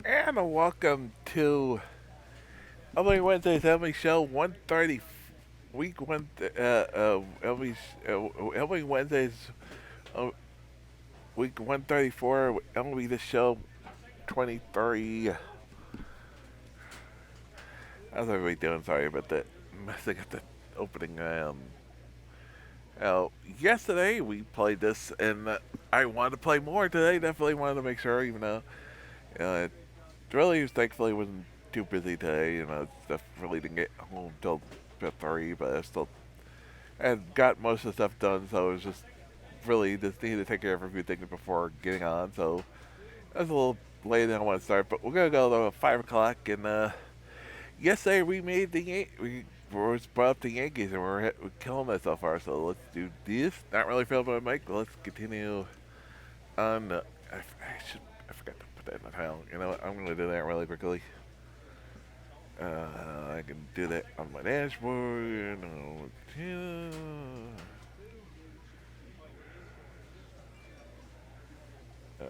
And welcome to MLB Wednesday's MLB Show 130, week one, MLB Wednesday's uh, week 134, MLB The Show 23. How's everybody doing? Sorry about that messing at the opening. Uh, Yesterday we played this, and I wanted to play more today. Definitely wanted to make sure, even though it really, thankfully, wasn't too busy today. Stuff really didn't get home till 3, but I still had got most of the stuff done. So it was just needed to take care of a few things before getting on. So it was a little later than I want to start, but we're gonna go to 5 o'clock. And yesterday we made we was brought up the Yankees, and we're killing that so far. So let's do this. Not really feeling my mic, but let's continue on. I forgot to put that in the title. You know what? I'm gonna do that really quickly. I can do that on my dashboard. Uh,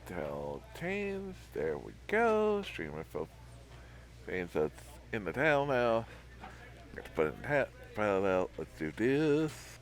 Tell change. There we go. Stream info. Fans that's in the towel now. Got to put it in hat. File it out. Let's do this.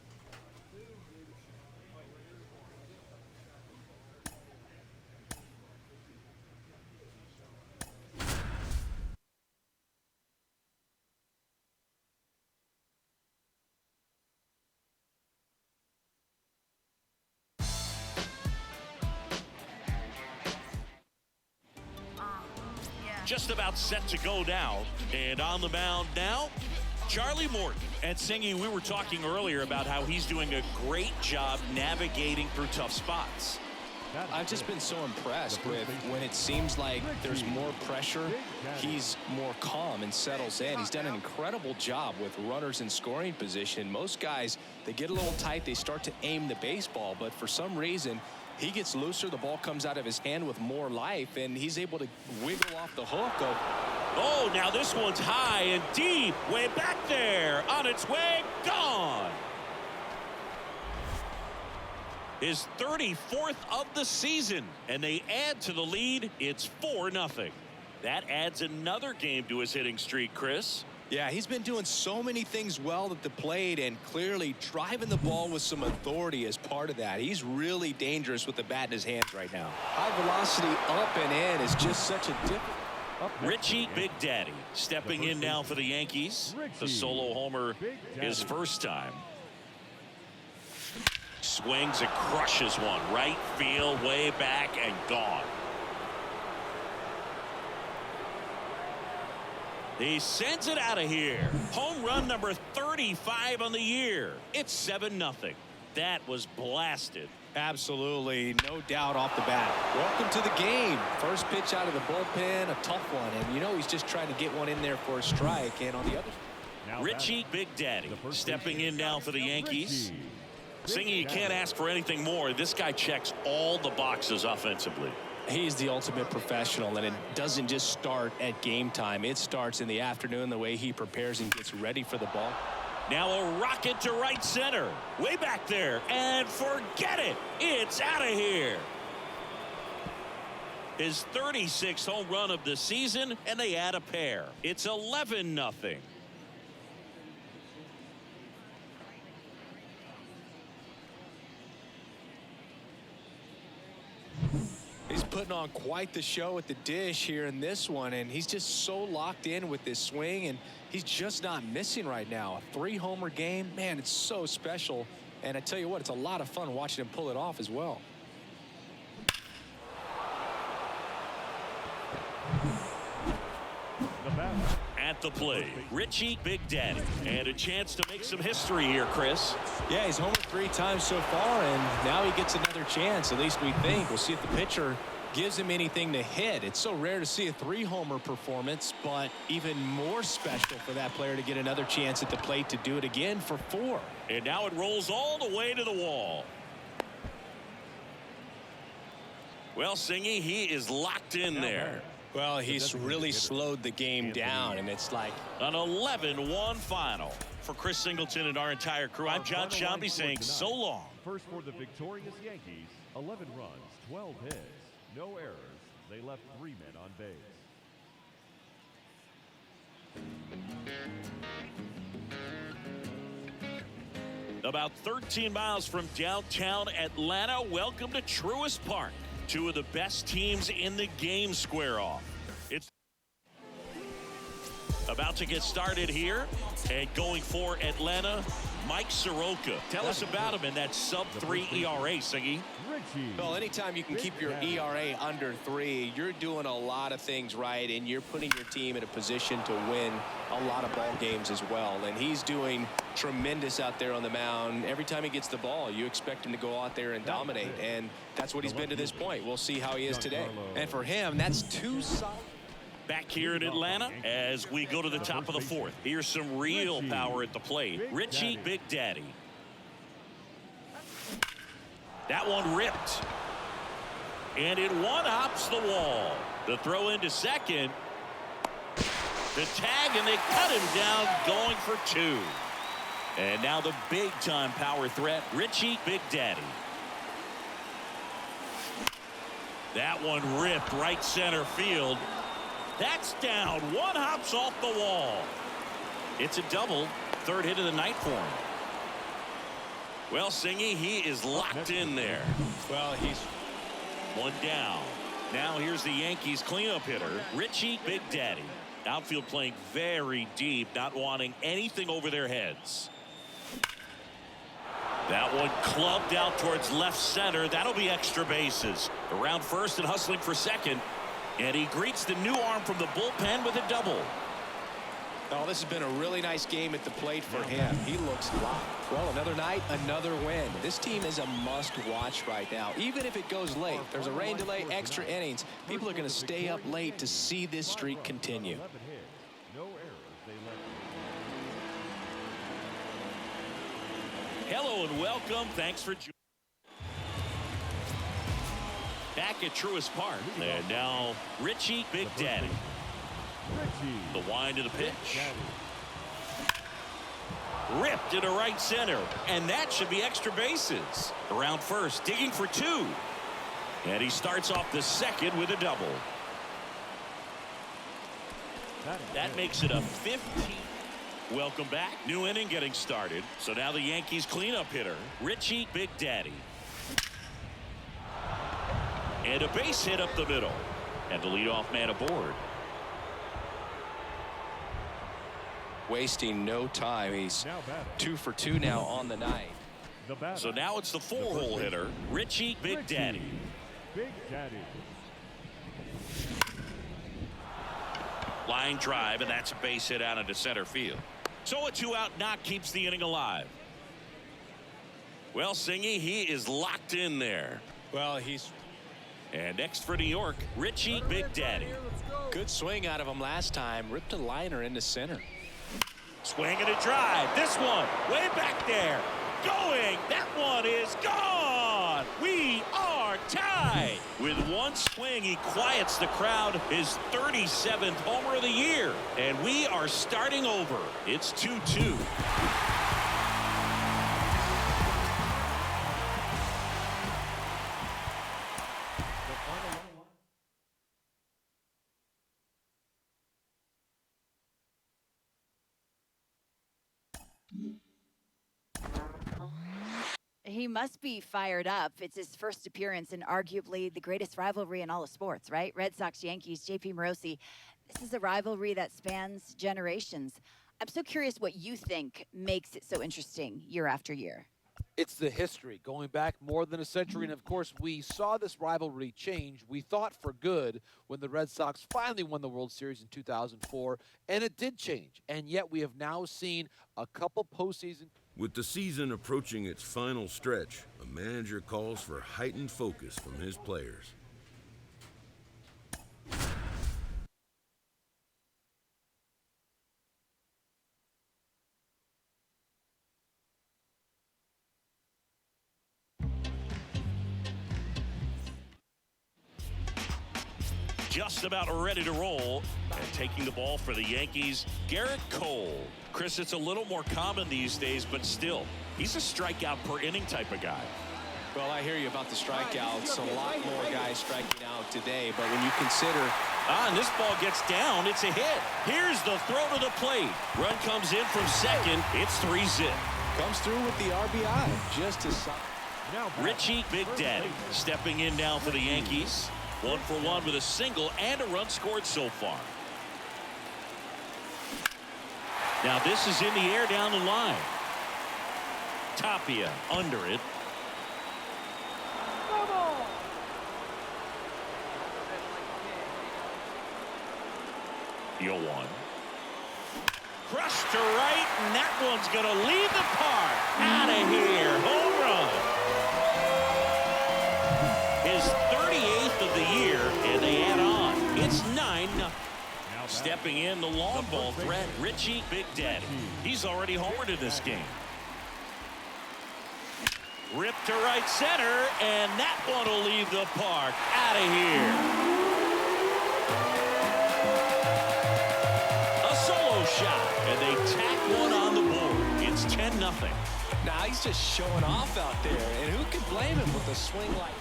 Just about set to go now. And on the mound now, Charlie Morton. And Singy, we were talking earlier about how he's doing a great job navigating through tough spots. I've just been so impressed with when it seems like there's more pressure, he's more calm and settles in. He's done an incredible job with runners in scoring position. Most guys, they get a little tight, they start to aim the baseball, but for some reason, he gets looser, the ball comes out of his hand with more life, and he's able to wiggle off the hook. Oh, now this one's high and deep, way back there, on its way, gone. His 34th of the season, and they add to the lead. It's 4-0. That adds another game to his hitting streak, Chris. Yeah, he's been doing so many things well at the plate, and clearly driving the ball with some authority as part of that. He's really dangerous with the bat in his hands right now. High velocity up and in is just such a different. Richie Big Daddy stepping in now for the Yankees. The solo homer his first time. Swings and crushes one. Right field, way back, and gone. He sends it out of here. Home run number 35 on the year. It's 7-0. That was blasted. Absolutely, no doubt off the bat. Welcome to the game. First pitch out of the bullpen, a tough one. And you know he's just trying to get one in there for a strike. And on the other side, Richie Big Daddy stepping in now for the Yankees. Singy, you can't ask for anything more. This guy checks all the boxes offensively. He's the ultimate professional, and it doesn't just start at game time. It starts in the afternoon, the way he prepares and gets ready for the ball. Now a rocket to right center. Way back there. And forget it. It's out of here. His 36th home run of the season, and they add a pair. It's 11-0. He's putting on quite the show at the dish here in this one, and he's just so locked in with this swing, and he's just not missing right now. A 3-homer game, man, it's so special. And I tell you what, it's a lot of fun watching him pull it off as well. At the plate, Richie Big Daddy. And a chance to make some history here, Chris. Yeah, he's homered 3 times so far, and now he gets another chance. At least we think. We'll see if the pitcher gives him anything to hit. It's so rare to see a 3-homer performance, but even more special for that player to get another chance at the plate to do it again for 4. And now it rolls all the way to the wall. Well, Singy, he is locked in there. Well, he's really slowed the game down, and it's like an 11-1 final. For Chris Singleton and our entire crew, I'm John Shambi saying so long. First for the victorious Yankees, 11 runs, 12 hits, no errors. They left 3 men on base. About 13 miles from downtown Atlanta, welcome to Truist Park. 2 of the best teams in the game square off. It's about to get started here, and going for Atlanta, Mike Soroka. Tell us about him in that sub-3 ERA, Siggy. Well, anytime you can keep your ERA under 3, you're doing a lot of things right, and you're putting your team in a position to win a lot of ball games as well. And he's doing tremendous out there on the mound. Every time he gets the ball, you expect him to go out there and dominate, and that's what he's been to this point. We'll see how he is today. And for him, that's 2 solid. Back here in Atlanta as we go to the top of the 4th. Here's some real power at the plate. Richie Big Daddy. That one ripped. And it one-hops the wall. The throw into second. The tag, and they cut him down going for 2. And now the big-time power threat, Richie Big Daddy. That one ripped right center field. That's down. One hops off the wall. It's a double. 3rd hit of the night for him. Well, Singy, he is locked in there. Well, he's 1 down. Now here's the Yankees cleanup hitter, Richie Big Daddy. Outfield playing very deep, not wanting anything over their heads. That one clubbed out towards left center. That'll be extra bases. Around first and hustling for second. And he greets the new arm from the bullpen with a double. Oh, this has been a really nice game at the plate for him. He looks locked. Well, another night, another win. This team is a must-watch right now. Even if it goes late, there's a rain delay, extra innings. People are going to stay up late to see this streak continue. Hello and welcome. Thanks for joining. Back at Truist Park. And now Richie Big Daddy. The wind of the pitch. Ripped into right center. And that should be extra bases. Around first, digging for 2. And he starts off the second with a double. That makes it a 15. Welcome back. New inning getting started. So now the Yankees cleanup hitter, Richie Big Daddy. And a base hit up the middle. And the leadoff man aboard. Wasting no time. He's 2 for 2 now on the night. So now it's the 4-hole hitter, Richie Big Daddy. Big Daddy. Line drive, and that's a base hit out into center field. So a 2-out knock keeps the inning alive. Well, Singy, he is locked in there. Well, he's... And next for New York, Richie Big Daddy. Good swing out of him last time. Ripped a liner into center. Swing and a drive. This one way back there. Going. That one is gone. We are tied. With one swing, he quiets the crowd. His 37th homer of the year. And we are starting over. It's 2-2. He must be fired up. It's his first appearance in arguably the greatest rivalry in all of sports, right? Red Sox, Yankees, JP Morosi. This is a rivalry that spans generations. I'm so curious what you think makes it so interesting year after year. It's the history going back more than a century. And, of course, we saw this rivalry change. We thought for good when the Red Sox finally won the World Series in 2004, and it did change. And yet we have now seen a couple postseason. With the season approaching its final stretch, a manager calls for heightened focus from his players. Just about ready to roll, and taking the ball for the Yankees, Garrett Cole. Chris, it's a little more common these days, but still, he's a strikeout per inning type of guy. Well, I hear you about the strikeouts. A lot more guys striking out today, but when you consider... And this ball gets down. It's a hit. Here's the throw to the plate. Run comes in from second. It's 3-zip. Comes through with the RBI. Just as... Richie Big Daddy stepping in now for the Yankees. 1 for 1 with a single and a run scored so far. Now this is in the air down the line. Tapia under it. The 0-1. Crushed to right, and that one's going to leave the park. Out of here. Home run. His 38th of the year, and they add on. It's 9-0. Stepping in the long ball threat, Richie Big Daddy. He's already homered in this game. Ripped to right center, and that one will leave the park. Out of here. A solo shot, and they tack one on the board. It's 10-0. Now he's just showing off out there, and who can blame him with a swing like...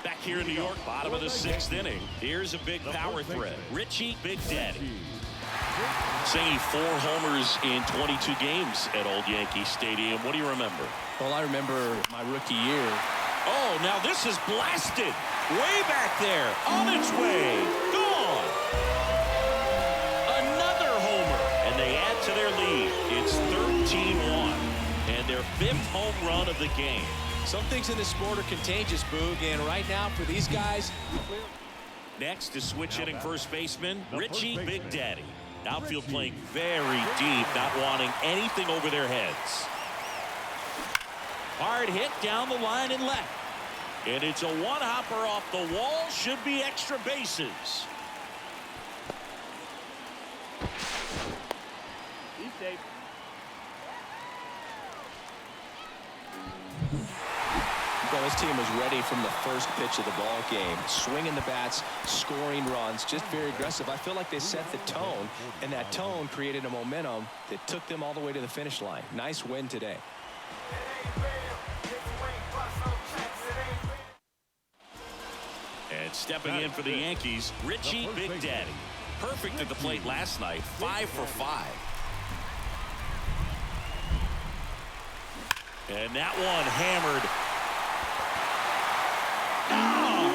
Back here in New York, bottom of the 6th inning. Here's a big power threat. Richie Big Daddy. Saying 4 homers in 22 games at Old Yankee Stadium. What do you remember? Well, I remember my rookie year. Oh, now this is blasted. Way back there. On its way. Gone. Another homer. And they add to their lead. It's 13-1. And their 5th home run of the game. Some things in this sport are contagious, Boog, and right now for these guys. Next is switch hitting first baseman Richie Big Daddy. Outfield playing very deep, not wanting anything over their heads. Hard hit down the line and left. And it's a one-hopper off the wall. Should be extra bases. He's safe. Well, this team was ready from the first pitch of the ball game, swinging the bats, scoring runs, just very aggressive. I feel like they set the tone, and that tone created a momentum that took them all the way to the finish line. Nice win today. And stepping in for the Yankees, Richie Big Daddy. Perfect at the plate last night, 5 for 5. And that one hammered. Well,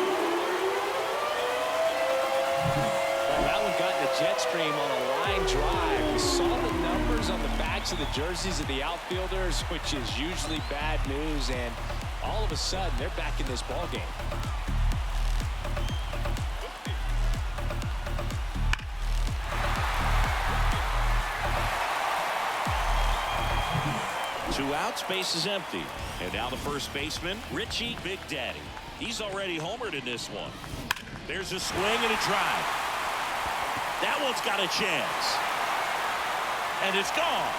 that one got in the jet stream on a line drive. We saw the numbers on the backs of the jerseys of the outfielders, which is usually bad news, and all of a sudden they're back in this ball game. Two outs, base is empty. And now the first baseman, Richie Big Daddy. He's already homered in this one. There's a swing and a drive. That one's got a chance. And it's gone.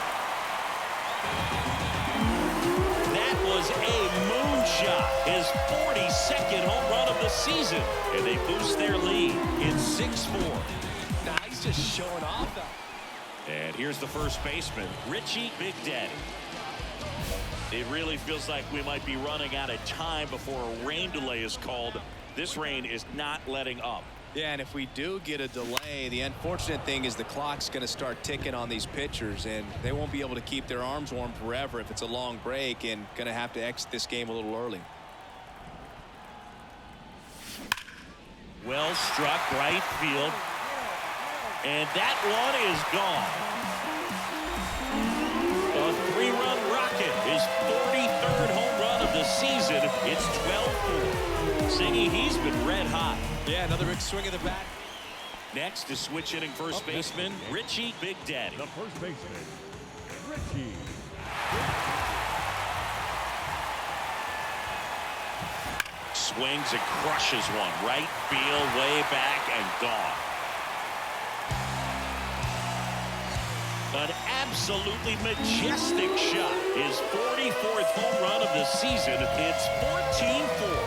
That was a moonshot. His 42nd home run of the season. And they boost their lead. It's 6-4. Now he's just showing off. And here's the first baseman, Richie Big Daddy. It really feels like we might be running out of time before a rain delay is called. This rain is not letting up. Yeah, and if we do get a delay, the unfortunate thing is the clock's going to start ticking on these pitchers, and they won't be able to keep their arms warm forever if it's a long break, and going to have to exit this game a little early. Well struck right field. And that one is gone. A 3-run rocket, his 43rd home season, it's 12-4. Singy, he's been red hot. Yeah, another big swing of the bat. Next is switch hitting first baseman Richie Big Daddy. The first baseman, Richie. Swings and crushes one. Right field, way back, and gone. An absolutely majestic shot. His 44th home run of the season. It's 14-4.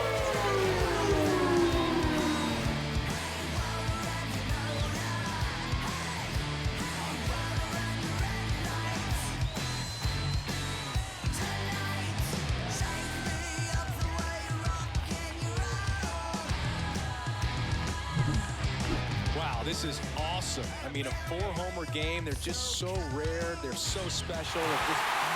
This is awesome. I mean, a 4-homer game. They're just so rare. They're so special.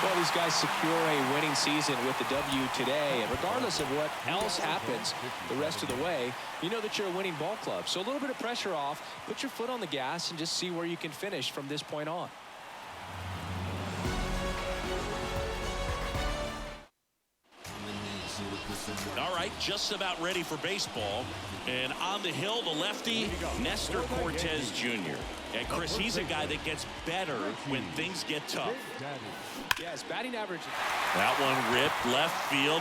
Well, these guys secure a winning season with the W today. And regardless of what else happens the rest of the way, you know that you're a winning ball club. So a little bit of pressure off. Put your foot on the gas and just see where you can finish from this point on. All right, just about ready for baseball. And on the hill, the lefty, Nestor Cortez Jr. And Chris, he's a guy that gets better when things get tough. Yeah, his batting average. That one ripped left field.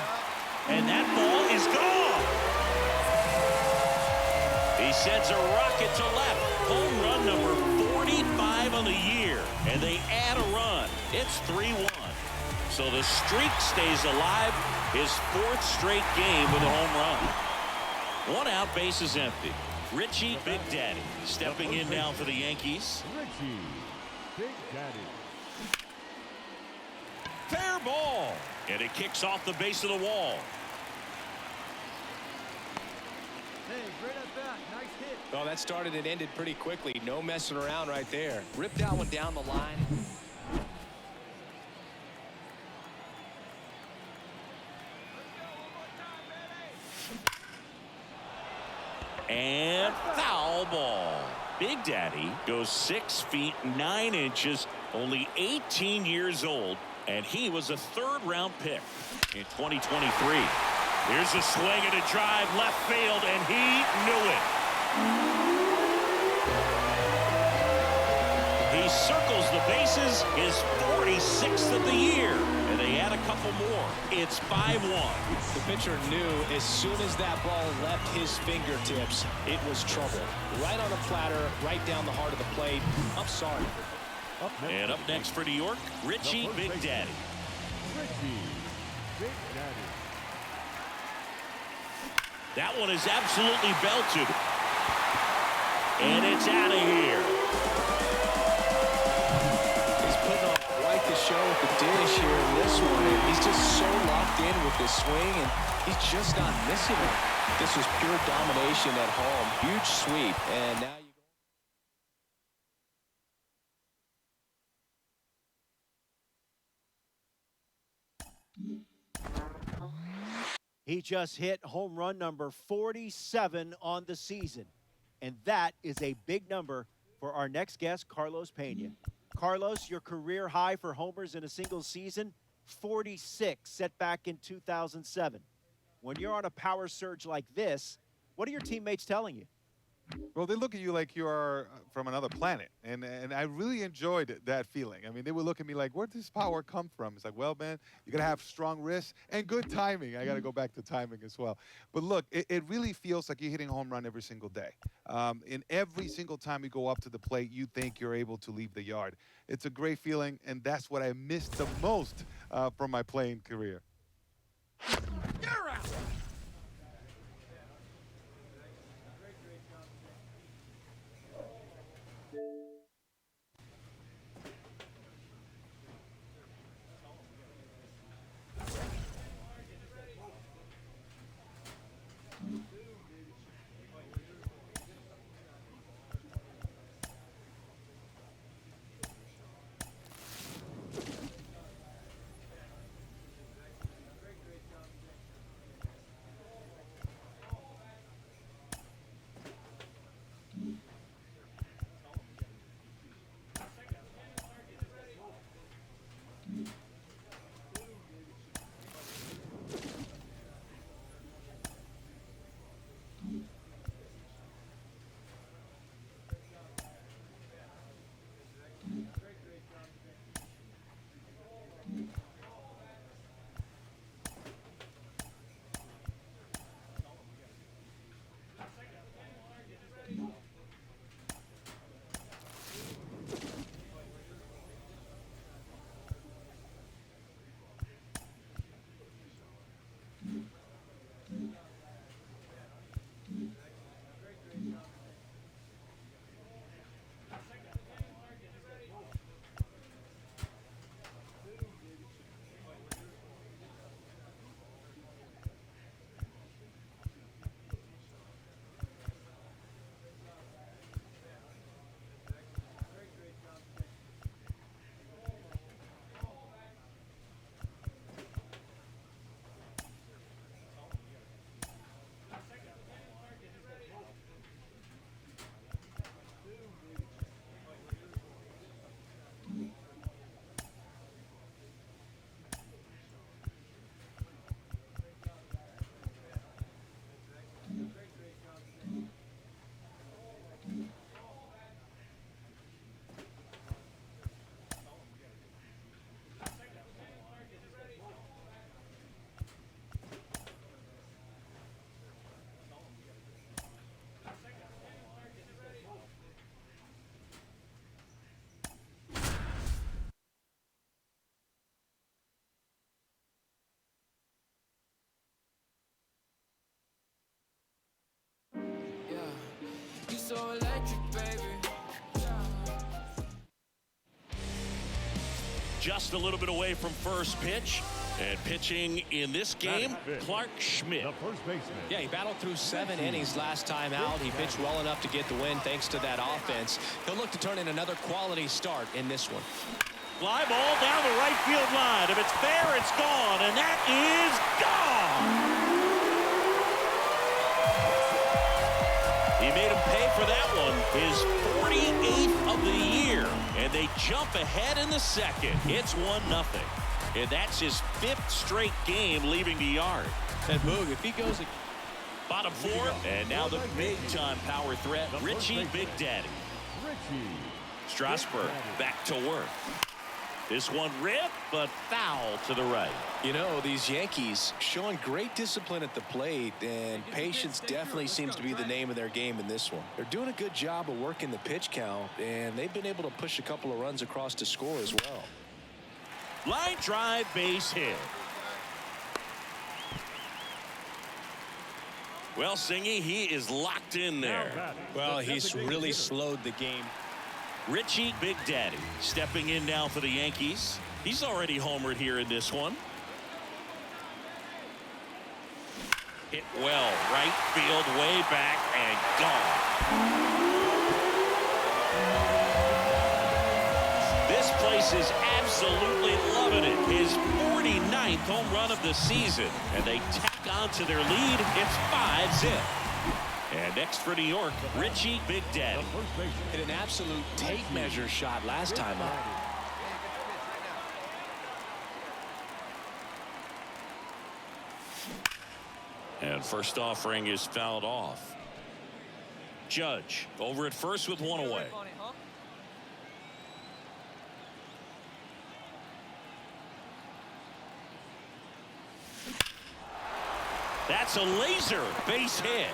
And that ball is gone. He sends a rocket to left. Home run number 45 on the year. And they add a run. It's 3-1. So the streak stays alive. His 4th straight game with a home run. 1 out, base is empty. Richie Big Daddy stepping in now for the Yankees. Richie Big Daddy. Fair ball. And it kicks off the base of the wall. Hey, great at bat. Nice hit. Oh, that started and ended pretty quickly. No messing around right there. Ripped that one down the line. And foul ball. Big Daddy goes 6 feet 9 inches, only 18 years old, and he was a 3rd-round pick in 2023. Here's a swing and a drive left field, and he knew it. He circles the bases, his 46th of the year, and they add a couple more. It's 5-1. The pitcher knew as soon as that ball left his fingertips, it was trouble. Right on a platter, right down the heart of the plate. I'm sorry. And up next for New York, Richie Big Daddy. Richie Big Daddy. That one is absolutely belted. And it's out of here. He's putting on quite the show with the dish here in this one. And he's just so locked in with this swing, and he's just not missing it. This was pure domination at home. Huge sweep, and now you He just hit home run number 47 on the season. And that is a big number for our next guest, Carlos Pena. Carlos, your career high for homers in a single season, 46, set back in 2007. When you're on a power surge like this, what are your teammates telling you? Well, they look at you like you are from another planet, and I really enjoyed that feeling. I mean, they would look at me like, where does this power come from? It's like, well, man, you got to have strong wrists and good timing. I got to go back to timing as well. But look, it really feels like you're hitting a home run every single day. And every single time you go up to the plate, you think you're able to leave the yard. It's a great feeling, and that's what I missed the most from my playing career. You're out. just a little bit away from first pitch. And pitching in this game, Clark Schmidt. The first baseman. Yeah, he battled through 7 innings last time out. He pitched well enough to get the win thanks to that offense. He'll look to turn in another quality start in this one. Fly ball down the right field line. If it's fair, it's gone, and that is gone. He made him pay for that one, his 48th of the year, and they jump ahead in the second. It's 1-0, and that's his 5th straight game leaving the yard. And Boog, if he goes bottom 4, and now the big-time power threat, Richie Big Daddy. Strasburg back to work. This one ripped, but foul to the right. You know, these Yankees showing great discipline at the plate, and patience definitely seems to be the name of their game in this one. They're doing a good job of working the pitch count, and they've been able to push a couple of runs across to score as well. Line drive, base hit. Well, Singy, he is locked in there. Well, he's really slowed the game. Richie Big Daddy stepping in now for the Yankees. He's already homered here in this one. Hit well, right field, way back, and gone. This place is absolutely loving it. His 49th home run of the season, and they tack on to their lead. It's 5-zip. And next for New York, Richie Big Daddy. Hit an absolute tape measure shot last time up. And first offering is fouled off. Judge over at first with 1 away. That's a laser base hit.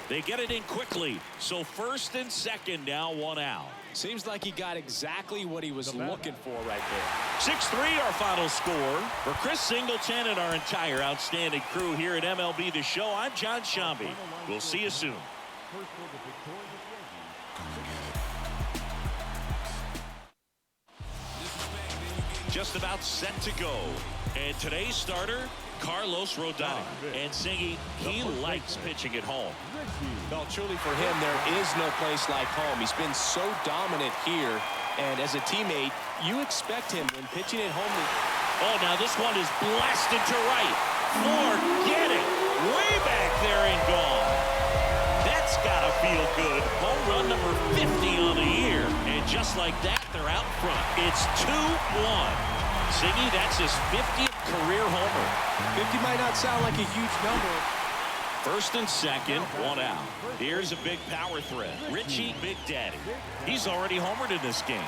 They get it in quickly. So first and second now, 1 out. Seems like he got exactly what he was looking for right there. 6-3 our final score. For Chris Singleton and our entire outstanding crew here at MLB The Show, I'm John Shambi. We'll see you soon. Just about set to go. And today's starter, Carlos Rodon. And Singy, he likes pitching at home. Well, truly for him, there is no place like home. He's been so dominant here. And as a teammate, you expect him when pitching at home. Oh, now this one is blasted to right. Forget it. Way back there and gone. That's got to feel good. Home run number 50 on the year. And just like that, they're out front. It's 2-1. Singy, that's his 50th career homer. 50 might not sound like a huge number. First and second, 1 out. Here's a big power threat, Richie Big Daddy. He's already homered in this game.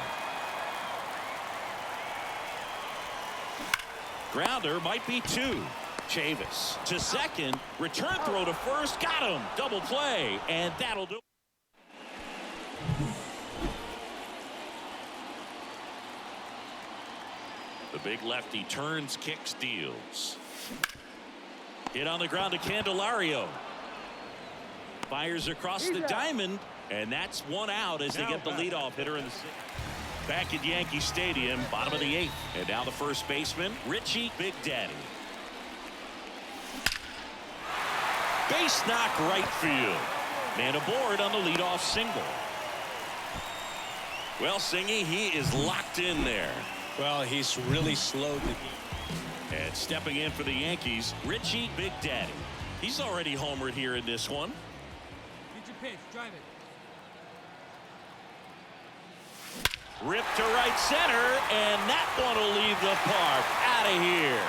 Grounder might be 2. Chavis to second, return throw to first, got him, double play, and that'll do it. The big lefty turns, kicks, deals. Hit on the ground to Candelario. Fires across the diamond, and that's 1 out as they get the leadoff hitter in the 6th. Back at Yankee Stadium, bottom of the 8th. And now the first baseman, Richie Big Daddy. Base knock right field. Man aboard on the leadoff single. Well, Singy, he is locked in there. Well, he's really slowed the game. And stepping in for the Yankees, Richie Big Daddy. He's already homered here in this one. Get your pitch, drive it. Ripped to right center, and that one will leave the park. Out of here.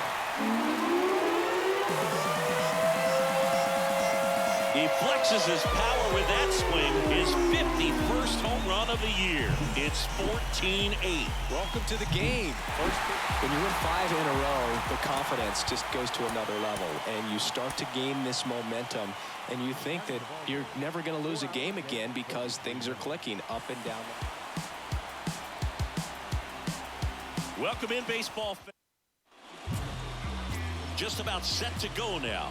He flexes his power with that swing, his 51st home run of the year. It's 14-8. Welcome to the game. When you win 5 in a row, the confidence just goes to another level, and you start to gain this momentum, and you think that you're never going to lose a game again because things are clicking up and down. Welcome in, baseball fans. Just about set to go now.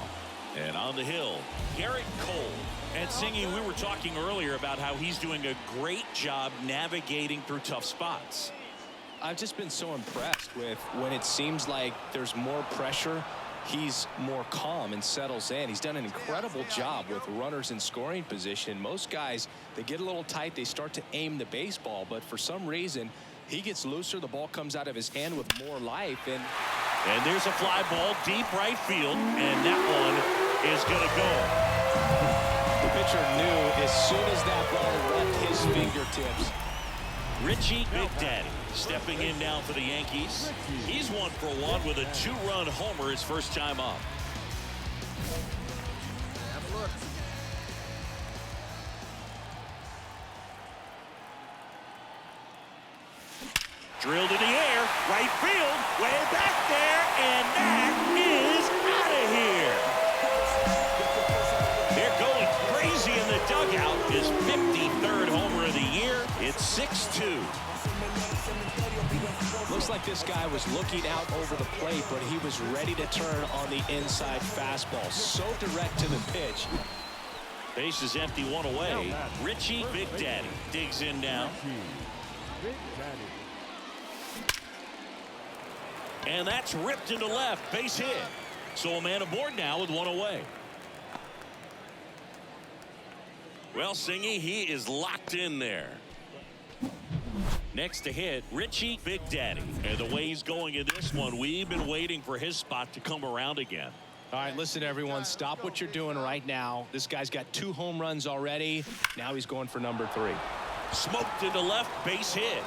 And on the hill, Garrett Cole. And Singy, we were talking earlier about how he's doing a great job navigating through tough spots. I've just been so impressed with when it seems like there's more pressure, he's more calm and settles in. He's done an incredible job with runners in scoring position. Most guys, they get a little tight, they start to aim the baseball, but for some reason, he gets looser, the ball comes out of his hand with more life. And there's a fly ball deep right field, and that one is going to go. The pitcher knew as soon as that ball left his fingertips. Richie Big Daddy stepping in now for the Yankees. He's 1 for 1 with a 2-run homer his first time up. Have a look. Drilled in the air, right field, way back there, and that is out of here. They're going crazy in the dugout. His 53rd homer of the year. It's 6-2. Looks like this guy was looking out over the plate, but he was ready to turn on the inside fastball. So direct to the pitch. Base is empty, 1 away. Richie Big Daddy digs in now. And that's ripped into left, base hit. So a man aboard now with 1 away. Well, Singy, he is locked in there. Next to hit, Richie Big Daddy. And the way he's going in this one, we've been waiting for his spot to come around again. All right, listen, everyone, stop what you're doing right now. This guy's got 2 home runs already. Now he's going for number 3. Smoked into left, base hit.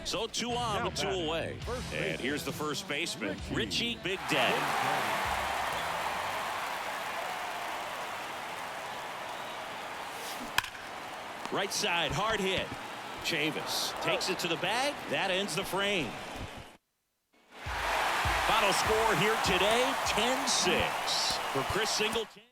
So 2 on with 2 away. And here's the first baseman, Richie Big Daddy. Right side, hard hit. Chavis takes it to the bag. That ends the frame. Final score here today, 10-6 for Chris Singleton.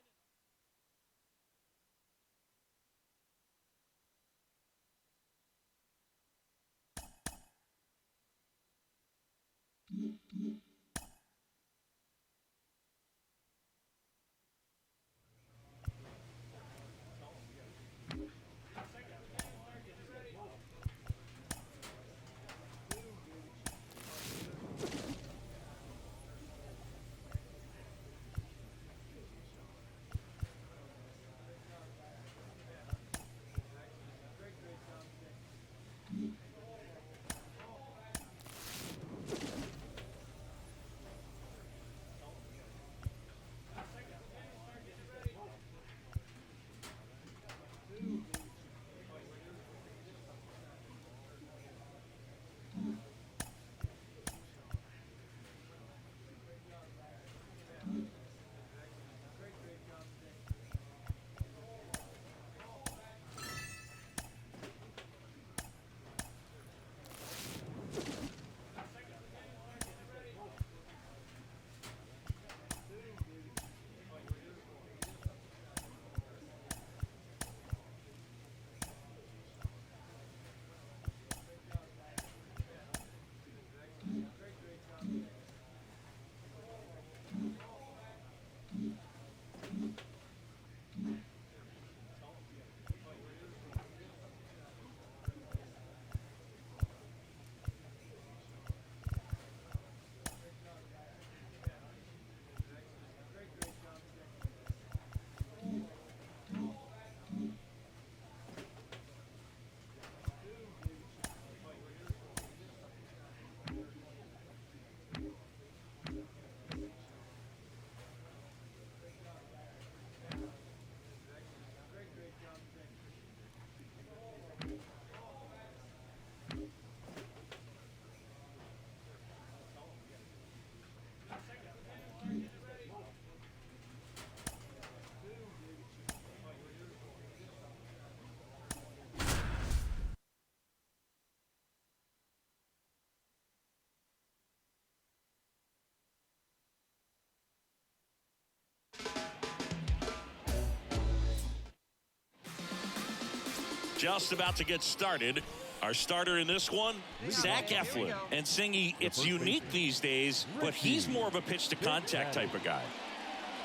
Just about to get started Our starter in this one, Zach Eflin. And Singy, it's unique these days, but he's more of a pitch-to-contact type of guy.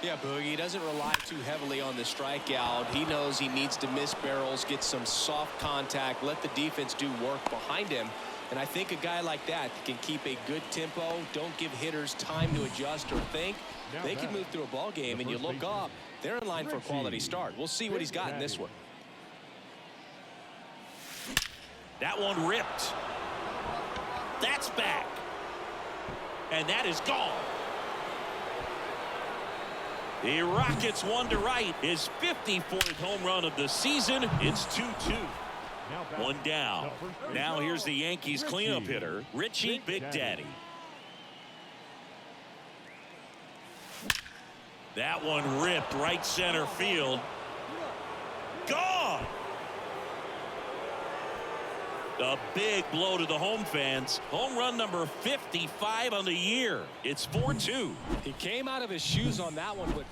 Yeah, Boogie, he doesn't rely too heavily on the strikeout. He knows he needs to miss barrels, get some soft contact, let the defense do work behind him. And I think a guy like that can keep a good tempo, don't give hitters time to adjust or think. They can move through a ball game, and you look up, they're in line for a quality start. We'll see what he's got in this one. That one ripped. That's back. And that is gone. The Rockets one to right. His 54th home run of the season. It's 2-2. One down. Now here's the Yankees cleanup hitter, Richie Big Daddy. That one ripped right center field. Gone. A big blow to the home fans. Home run number 55 on the year. It's 4-2. He came out of his shoes on that one. But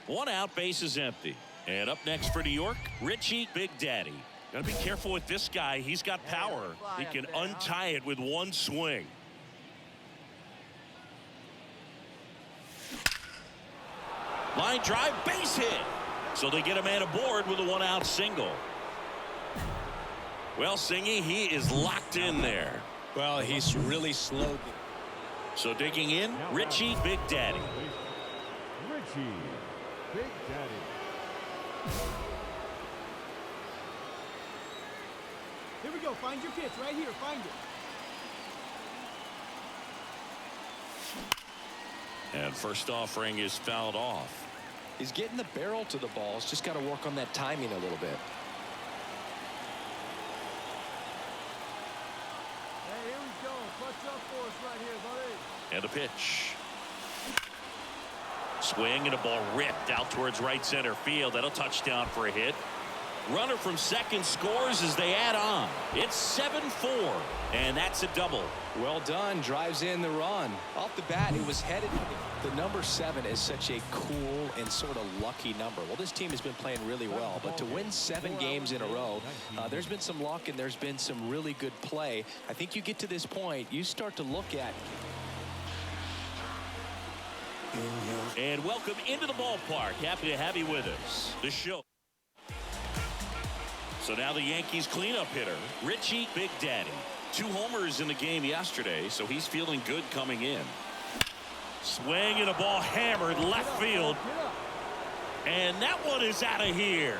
one out, base is empty. And up next for New York, Richie Big Daddy. Gotta be careful with this guy. He's got power. He can untie it with one swing. Line drive, base hit. So they get a man aboard with a one-out single. Well, Singy, he is locked in there. Well, he's really slowed. So digging in, Richie Big Daddy. Richie Big Daddy. Here we go. Find your pitch right here. Find it. And first offering is fouled off. He's getting the barrel to the ball. He's just got to work on that timing a little bit. Hey, here we go. Clutch up for us right here, buddy. And a pitch. Swing and a ball ripped out towards right center field. That'll touchdown for a hit. Runner from second scores as they add on. It's 7-4, and that's a double. Well done. Drives in the run. Off the bat, it was headed. The number 7 is such a cool and sort of lucky number. Well, this team has been playing really well, but to win 7 games in a row, there's been some luck and there's been some really good play. I think you get to this point, you start to look at. And welcome into the ballpark. Happy to have you with us. The show. So now the Yankees cleanup hitter, Richie Big Daddy. 2 homers in the game yesterday, so he's feeling good coming in. Swing and a ball hammered left field. And that one is out of here.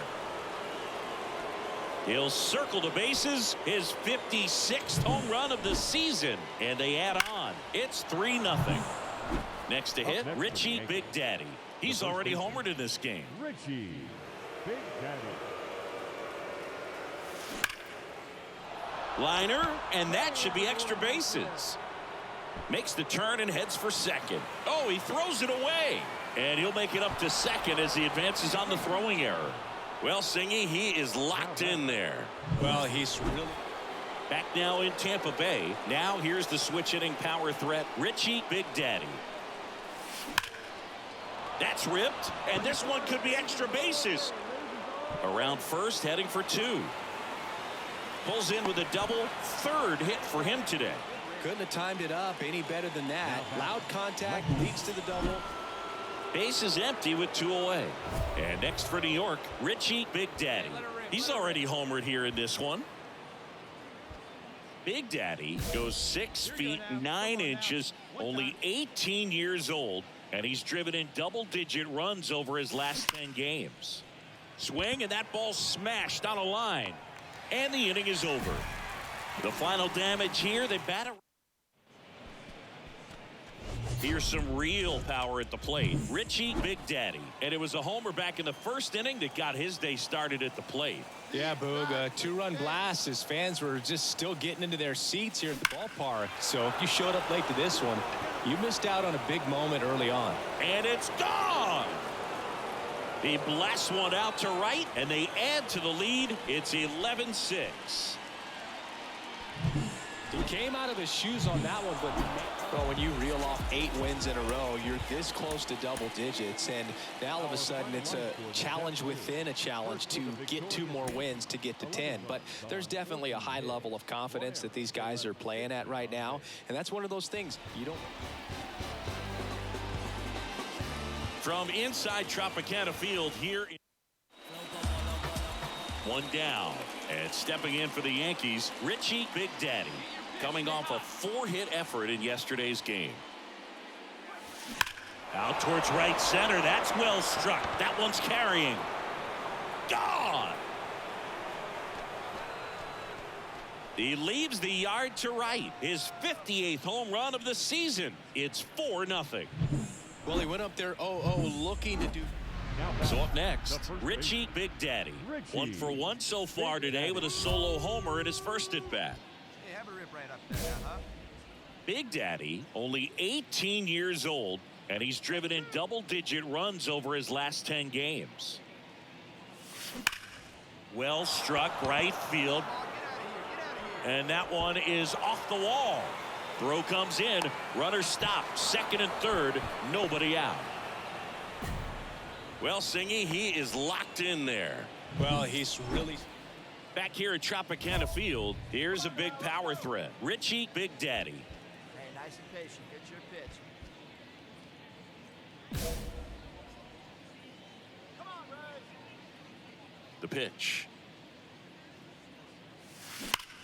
He'll circle the bases. His 56th home run of the season. And they add on. It's 3-0. Next to hit, Richie Big Daddy. He's already homered in this game. Richie Big Daddy. Liner, and that should be extra bases. Makes the turn and heads for second. Oh, he throws it away. And he'll make it up to second as he advances on the throwing error. Well, Singy, he is locked in there. Well, he's really back now in Tampa Bay. Now here's the switch hitting power threat, Richie Big Daddy. That's ripped, and this one could be extra bases. Around first, heading for 2. Pulls in with a double, 3rd hit for him today. Couldn't have timed it up any better than that. Loud contact leads to the double. Base is empty with 2 away. And next for New York, Richie Big Daddy. He's already homered here in this one. Big Daddy goes 6 feet 9 inches, only 18 years old, and he's driven in double-digit runs over his last 10 games. Swing, and that ball smashed on a line. And the inning is over. The final damage here, they bat it. Here's some real power at the plate. Richie Big Daddy. And it was a homer back in the first inning that got his day started at the plate. Yeah, Boog, a 2-run blast. His fans were just still getting into their seats here at the ballpark. So if you showed up late to this one, you missed out on a big moment early on. And it's gone. He blasts one out to right, and they add to the lead. It's 11-6. He came out of his shoes on that one, but Well, when you reel off 8 wins in a row, you're this close to double digits, and now all of a sudden it's a challenge within a challenge to get 2 more wins to get to 10. But there's definitely a high level of confidence that these guys are playing at right now, and that's one of those things you don't. From inside Tropicana Field here. One down, and stepping in for the Yankees, Richie Big Daddy, coming off a 4-hit effort in yesterday's game. Out towards right center. That's well struck. That one's carrying. Gone. He leaves the yard to right. His 58th home run of the season. It's 4-0. Well, he went up there 0-0 looking to do. So up next, Richie Big Daddy. 1 for 1 so far today with a solo homer in his first at bat. Hey, have a rip right up there, huh? Big Daddy, only 18 years old, and he's driven in double-digit runs over his last 10 games. Well struck right field, and that one is off the wall. Throw comes in, runner stopped, second and third, nobody out. Well, Singy, he is locked in there. Well, he's really. Back here at Tropicana Field, here's a big power threat. Richie Big Daddy. Hey, nice and patient. Get your pitch. Come on, Ray. The pitch.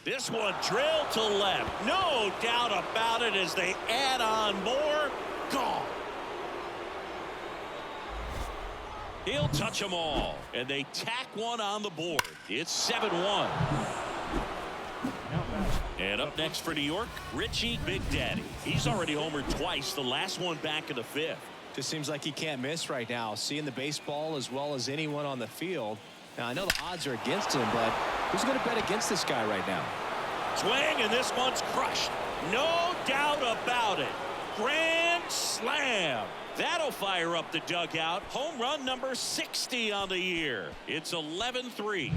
This one drilled to left. No doubt about it as they add on more. Gone. He'll touch them all, and they tack one on the board. It's 7-1. And up next for New York, Richie Big Daddy. He's already homered twice, the last one back in the 5th. Just seems like he can't miss right now, seeing the baseball as well as anyone on the field. Now, I know the odds are against him, but who's going to bet against this guy right now? Swing, and this one's crushed. No doubt about it. Grand slam. That'll fire up the dugout. Home run number 60 on the year. It's 11-3.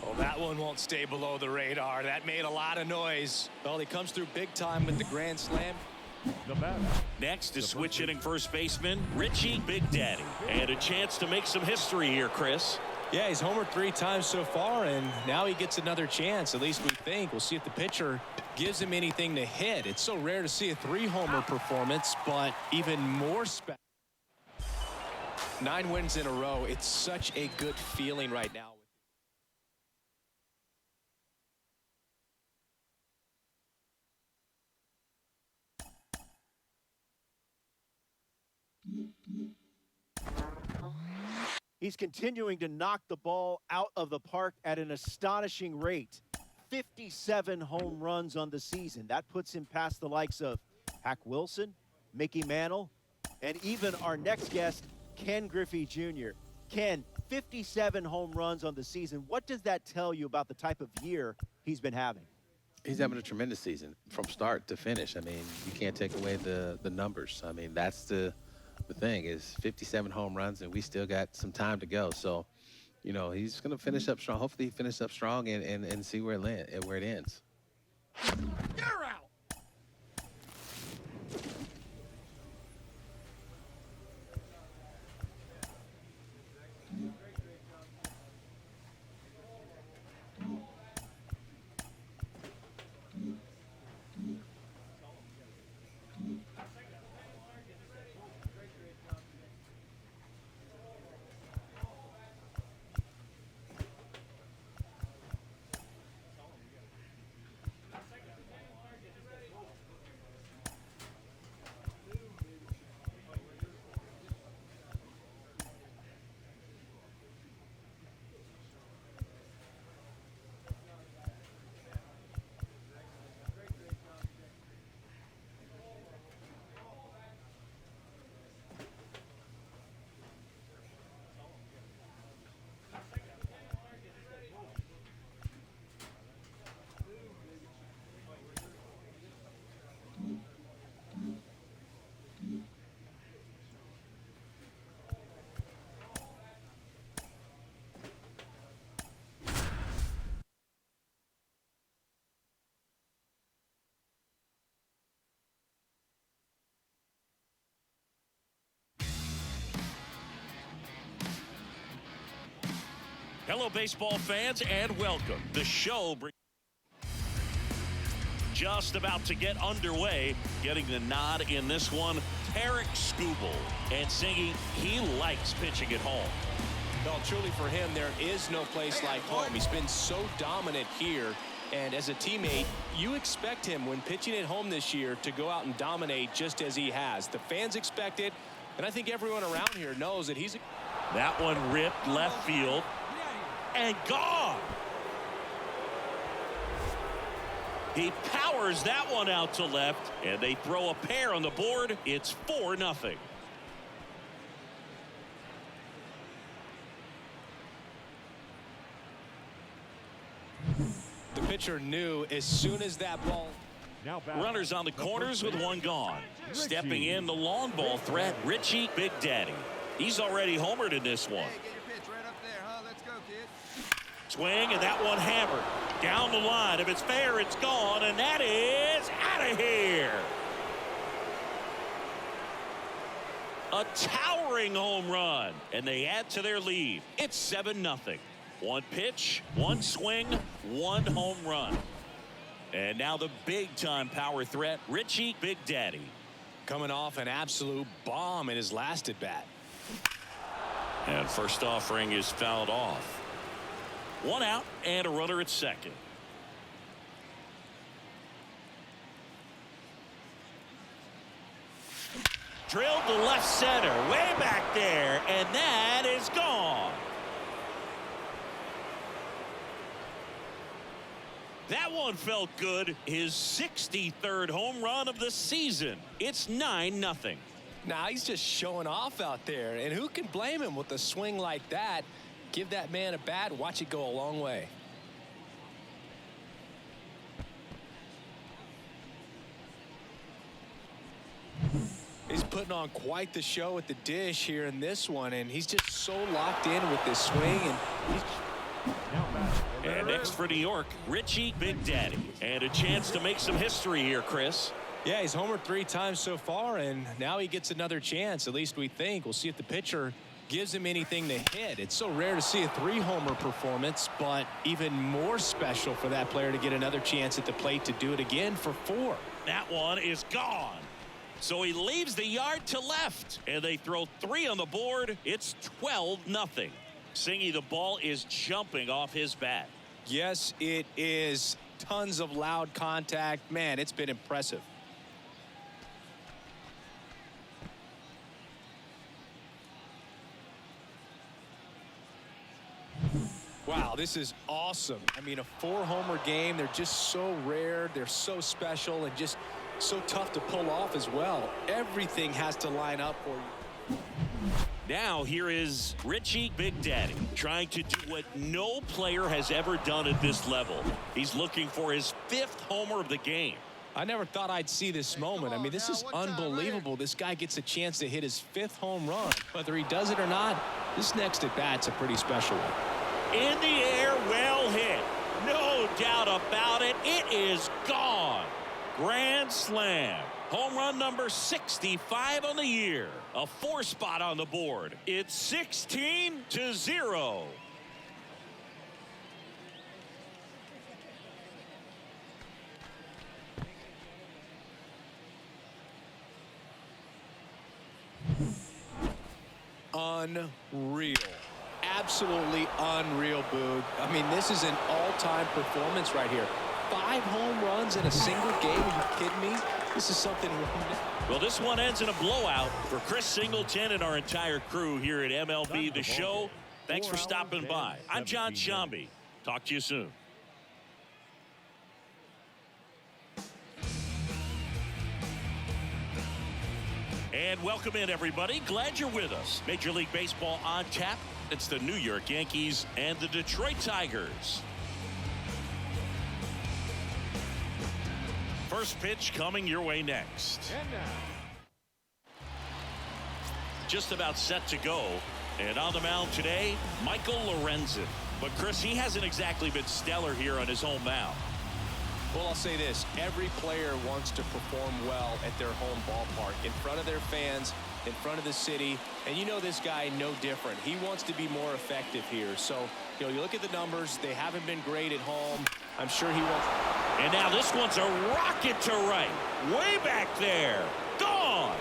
Oh, that one won't stay below the radar. That made a lot of noise. Well, he comes through big time with the grand slam. Next is switch hitting first baseman Richie Big Daddy. And a chance to make some history here, Chris. Yeah, he's homered 3 times so far, and now he gets another chance. At least we think. We'll see if the pitcher gives him anything to hit. It's so rare to see a 3-homer performance, but even more special. 9 wins in a row. It's such a good feeling right now. He's continuing to knock the ball out of the park at an astonishing rate. 57 home runs on the season. That puts him past the likes of Hack Wilson, Mickey Mantle, and even our next guest, Ken Griffey Jr. Ken, 57 home runs on the season. What does that tell you about the type of year he's been having? He's having a tremendous season from start to finish. I mean, you can't take away the numbers. I mean, that's the thing is 57 home runs, and we still got some time to go. So, you know, he's going to finish up strong. Hopefully he finishes up strong and see where it ends. You're out. Hello, baseball fans, and welcome. The show just about to get underway. Getting the nod in this one, Tarek Skubal. And Singy, he likes pitching at home. Well, truly for him, there is no place like home. He's been so dominant here. And as a teammate, you expect him when pitching at home this year to go out and dominate just as he has. The fans expect it, and I think everyone around here knows that he's... That one ripped left field and gone. He powers that one out to left, and they throw a pair on the board. It's 4-0. The pitcher knew as soon as that ball... Runners on the corners with one gone. Stepping in, the long ball threat, Richie Big Daddy. He's already homered in this one. Swing, and that one hammered down the line. If it's fair, it's gone, and that is out of here. A towering home run, and they add to their lead. It's 7-0. One pitch, one swing, one home run. And now the big-time power threat, Richie Big Daddy. Coming off an absolute bomb in his last at-bat. And first offering is fouled off. One out and a runner at second. Drilled to left center, way back there, and that is gone. That one felt good. His 63rd home run of the season. It's 9-0. Now he's just showing off out there, and who can blame him with a swing like that? Give that man a bat, watch it go a long way. He's putting on quite the show at the dish here in this one, and he's just so locked in with this swing. And next for New York, Richie Big Daddy. And a chance to make some history here, Chris. Yeah, he's homered 3 times so far, and now he gets another chance, at least we think. We'll see if the pitcher gives him anything to hit. It's so rare to see a 3-homer performance, but even more special for that player to get another chance at the plate to do it again for 4. That one is gone. So he leaves the yard to left, and they throw 3 on the board. It's 12-0. Singy, the ball is jumping off his bat. Yes, it is. Tons of loud contact. Man, it's been impressive. Wow, this is awesome. I mean, a 4-homer game. They're just so rare. They're so special and just so tough to pull off as well. Everything has to line up for you. Now here is Richie Big Daddy trying to do what no player has ever done at this level. He's looking for his 5th homer of the game. I never thought I'd see this moment. I mean, this is unbelievable. This guy gets a chance to hit his 5th home run. Whether he does it or not, this next at bat's a pretty special one. In the air, well hit. No doubt about it. It is gone. Grand slam. Home run number 65 on the year. A 4 spot on the board. It's 16-0. Unreal. Absolutely unreal, Boog. I mean, this is an all-time performance right here. 5 home runs in a single game. Are you kidding me? This is something. Well, this one ends in a blowout for Chris Singleton and our entire crew here at MLB The Show. Thanks for stopping by. I'm John Shambi. Talk to you soon. And welcome in, everybody. Glad you're with us. Major League Baseball on tap. It's the New York Yankees and the Detroit Tigers. First pitch coming your way next. Just about set to go. And on the mound today, Michael Lorenzen. But Chris, he hasn't exactly been stellar here on his home mound. Well, I'll say this. Every player wants to perform well at their home ballpark, in front of their fans, in front of the city. And you know this guy no different. He wants to be more effective here. So You know, you look at the numbers, they haven't been great at home. I'm sure he wants. And now this one's a rocket to right. Way back there. Gone.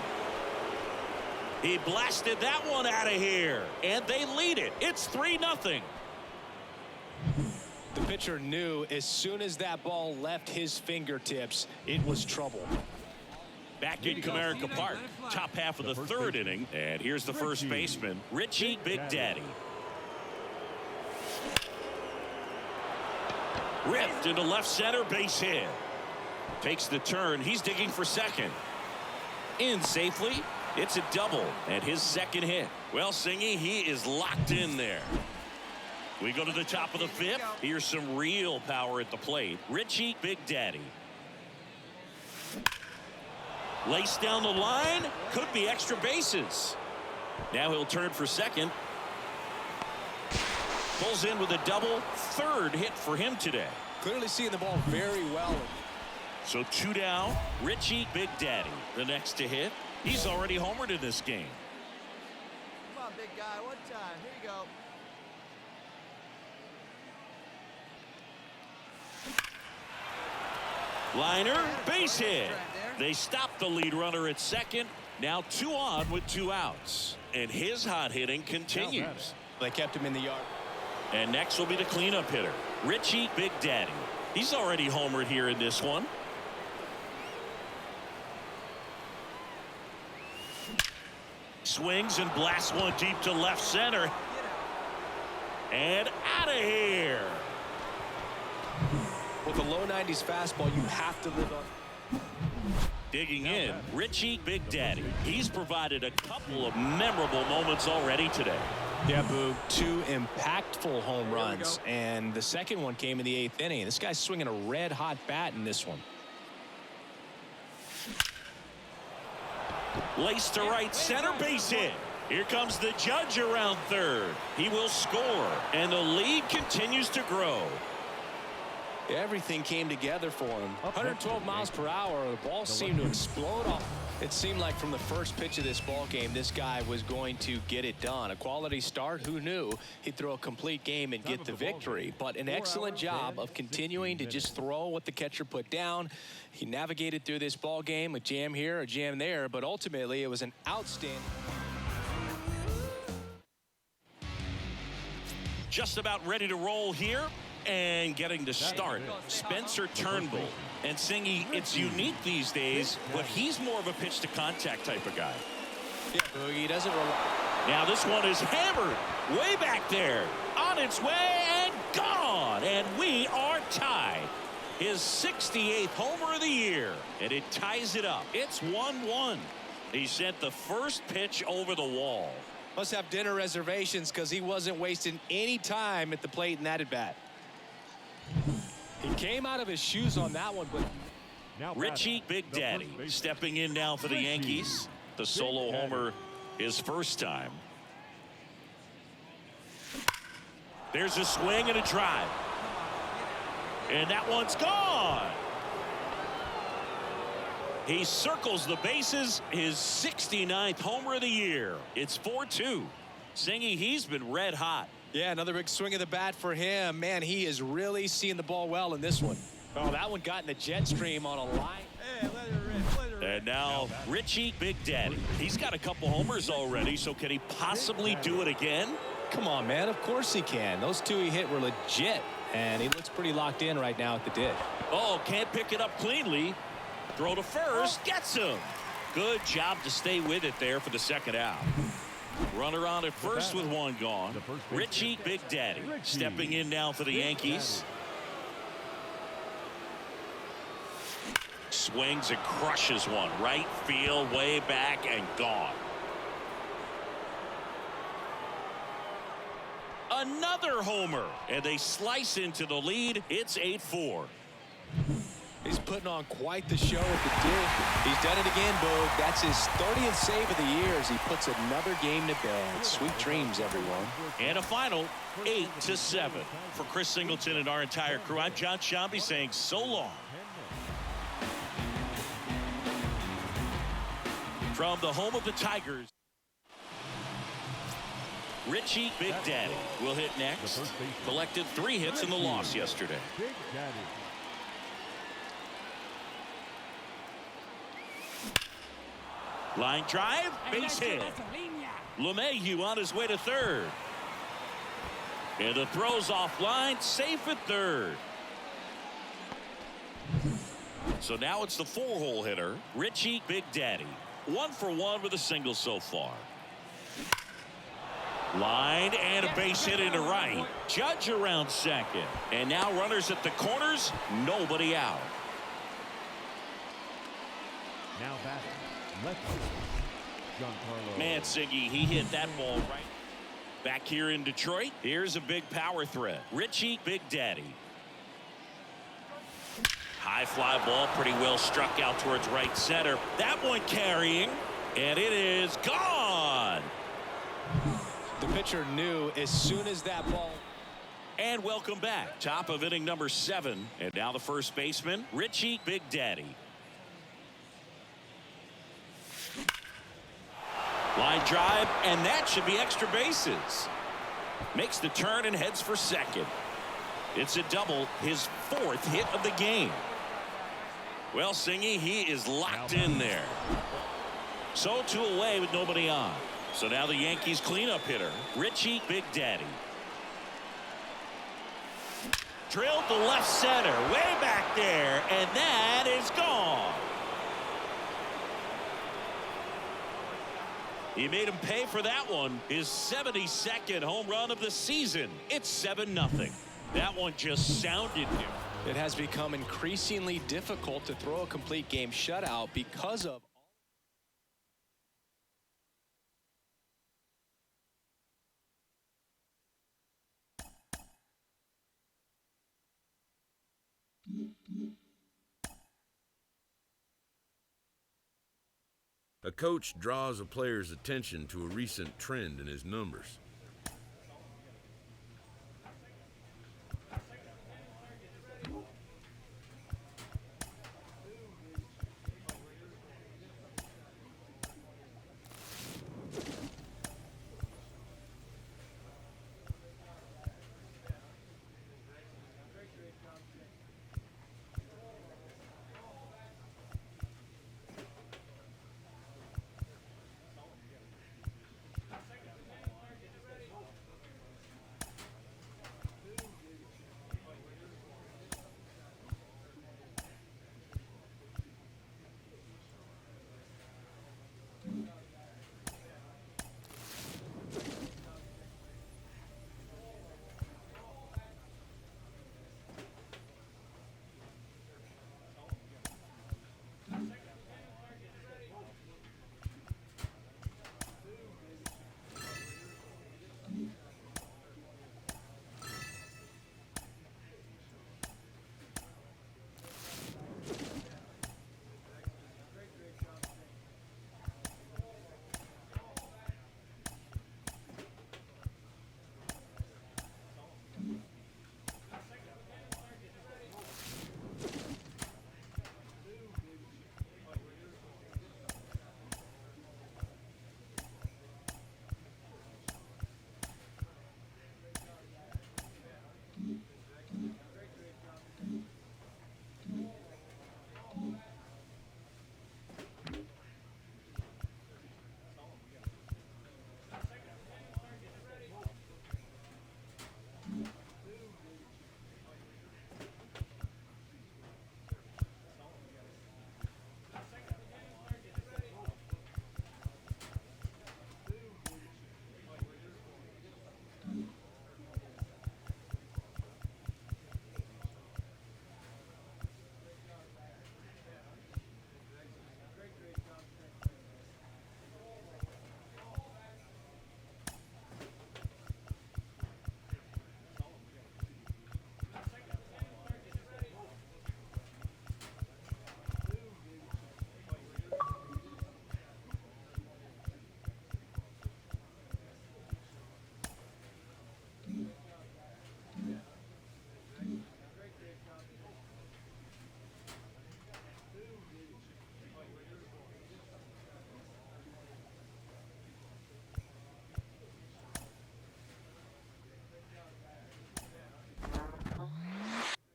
He blasted that one out of here. And they lead it. It's 3-0. The pitcher knew as soon as that ball left his fingertips, it was trouble. Back in Comerica Park, top half of the third inning. And here's the first baseman, Richie Big Daddy. Ripped into left center, base hit. Takes the turn. He's digging for second. In safely. It's a double and his second hit. Well, Singy, he is locked in there. We go to the top of the fifth. Here's some real power at the plate. Richie Big Daddy. Laced down the line. Could be extra bases. Now he'll turn for second. Pulls in with a double. Third hit for him today. Clearly seeing the ball very well. So 2 down. Richie Big Daddy, the next to hit. He's already homered in this game. Come on, big guy. One time. Here you go. Liner, base hit. They stop the lead runner at second. Now 2 on with 2 outs. And his hot hitting continues. They kept him in the yard. And next will be the cleanup hitter, Richie Big Daddy. He's already homered here in this one. Swings and blasts one deep to left center. And out of here. With a low 90s fastball, you have to live on. Digging in, Richie Big Daddy. He's provided a couple of memorable moments already today. Yeah, Boog, 2 impactful home runs, and the second one came in the 8th inning. This guy's swinging a red-hot bat in this one. Laced to right center, base hit. Here comes the judge around third. He will score, and the lead continues to grow. Everything came together for him. 112 miles per hour. The ball seemed to explode off. It seemed like from the first pitch of this ball game, this guy was going to get it done. A quality start. Who knew he'd throw a complete game and get the victory? But an excellent job of continuing to just throw what the catcher put down. He navigated through this ball game, a jam here, a jam there, but ultimately it was an outstanding. Just about ready to roll here. And getting to start, Spencer Turnbull. And Singy, it's unique these days, but he's more of a pitch to contact type of guy. Yeah, Boogie doesn't rely. Now this one is hammered way back there, on its way and gone. And we are tied. His 68th homer of the year, and it ties it up. It's 1-1. He sent the first pitch over the wall. Must have dinner reservations because he wasn't wasting any time at the plate in that at bat. He came out of his shoes on that one, but Richie Big Daddy stepping in now for the Yankees. The solo homer his first time. There's a swing and a drive. And that one's gone. He circles the bases, his 69th homer of the year. It's 4-2. Singy, he's been red hot. Yeah, another big swing of the bat for him. Man, he is really seeing the ball well in this one. Oh, that one got in the jet stream on a line. Hey, let it rip. And now Richie Big Daddy. He's got a couple homers already, so can he possibly do it again? Come on, man. Of course he can. Those 2 he hit were legit, and he looks pretty locked in right now at the dish. Oh, can't pick it up cleanly. Throw to first, gets him. Good job to stay with it there for the second out. Runner on at first with 1 gone. Richie Big Daddy stepping in now for the Yankees. Swings and crushes one. Right field, way back and gone. Another homer, and they slice into the lead. It's 8-4. He's putting on quite the show at the dish. He's done it again, Boog. That's his 30th save of the year as he puts another game to bed. Sweet dreams, everyone. And a final 8-7. For Chris Singleton and our entire crew, I'm John Shambi saying so long. From the home of the Tigers. Richie Big Daddy will hit next. Collected 3 hits in the loss yesterday. Big Daddy. Line drive, base hit. LeMahieu on his way to third. And the throw's offline, safe at third. So now it's the 4-hole hitter, Richie Big Daddy. 1 for 1 with a single so far. Line and a base hit into right. Judge around second. And now runners at the corners, nobody out. Now batting, lefty, Giancarlo. Man, Siggy, he hit that ball right. Back here in Detroit, here's a big power threat. Richie Big Daddy. High fly ball, pretty well struck out towards right center. That one carrying, and it is gone. The pitcher knew as soon as that ball. And welcome back. Top of inning number 7. And now the first baseman, Richie Big Daddy. Line drive, and that should be extra bases. Makes the turn and heads for second. It's a double, his 4th hit of the game. Well, Singy, he is locked in there. So 2 away with nobody on. So now the Yankees cleanup hitter, Richie Big Daddy. Drilled to left center, way back there, and that is gone. He made him pay for that one. His 72nd home run of the season. It's 7-0. That one just sounded different. It has become increasingly difficult to throw a complete game shutout because of. A coach draws a player's attention to a recent trend in his numbers.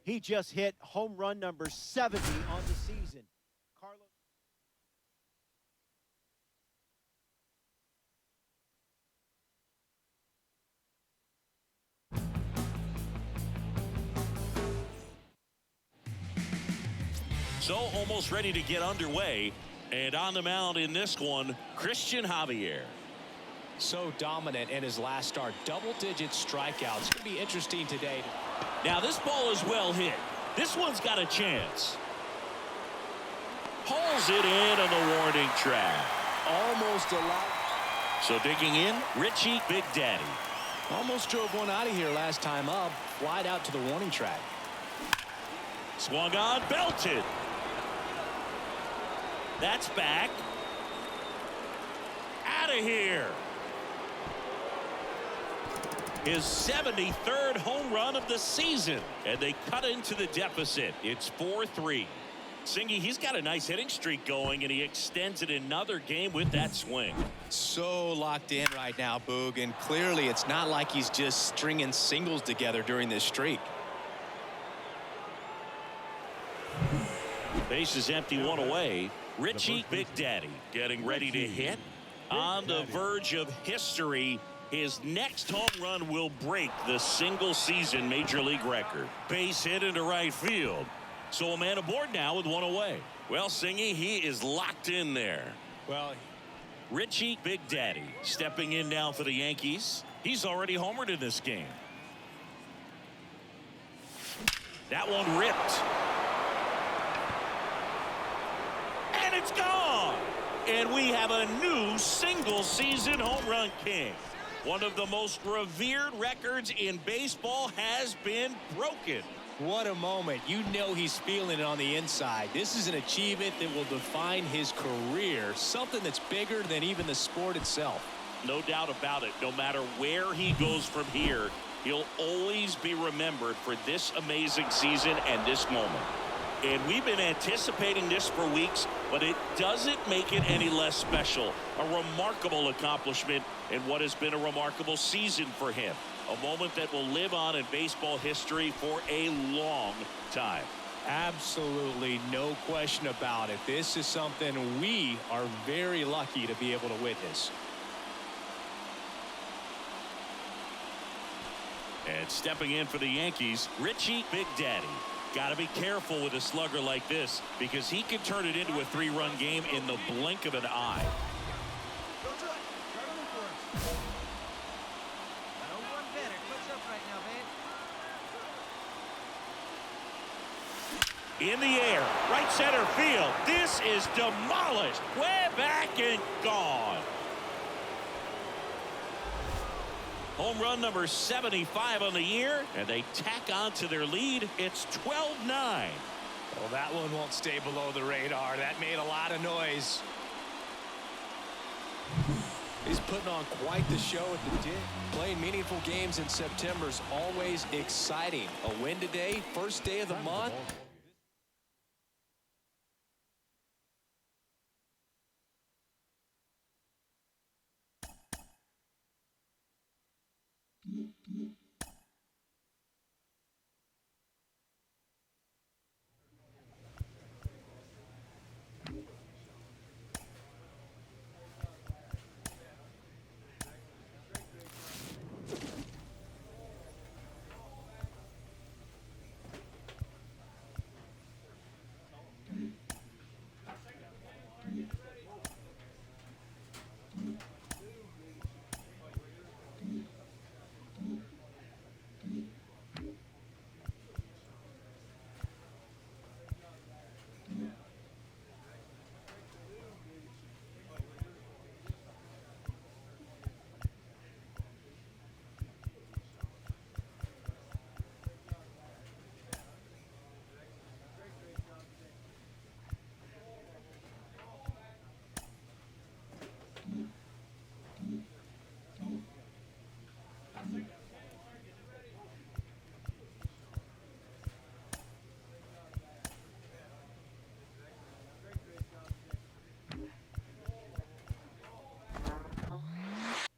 He just hit home run number 70 on the season. Carlos. So almost ready to get underway. And on the mound in this one, Christian Javier. So dominant in his last start. Double-digit strikeouts. It's going to be interesting today. Now this ball is well hit. This one's got a chance. Pulls it in on the warning track. Almost allowed. So digging in, Richie Big Daddy. Almost drove one out of here last time up. Flied out to the warning track. Swung on, belted. That's back. Out of here. His 73rd home run of the season. And they cut into the deficit. It's 4-3. Singy, he's got a nice hitting streak going, and he extends it another game with that swing. So locked in right now, Boog, and clearly it's not like he's just stringing singles together during this streak. Base is empty, one away. Richie Big Daddy getting ready to hit. On the verge of history. His next home run will break the single-season Major League record. Base hit into right field. So a man aboard now with one away. Well, Singy, he is locked in there. Well, Richie Big Daddy stepping in now for the Yankees. He's already homered in this game. That one ripped. And it's gone. And we have a new single-season home run king. One of the most revered records in baseball has been broken. What a moment. You know he's feeling it on the inside. This is an achievement that will define his career, something that's bigger than even the sport itself. No doubt about it. No matter where he goes from here, he'll always be remembered for this amazing season and this moment. And we've been anticipating this for weeks, but it doesn't make it any less special. A remarkable accomplishment in what has been a remarkable season for him. A moment that will live on in baseball history for a long time. Absolutely no question about it. This is something we are very lucky to be able to witness. And stepping in for the Yankees, Richie Big Daddy. Got to be careful with a slugger like this because he can turn it into a 3-run game in the blink of an eye. In the air, right center field. This is demolished. Way back and gone. Home run number 75 on the year, and they tack on to their lead. It's 12-9. Well, that one won't stay below the radar. That made a lot of noise. He's putting on quite the show at the dig. Playing meaningful games in September is always exciting. A win today, first day of the month.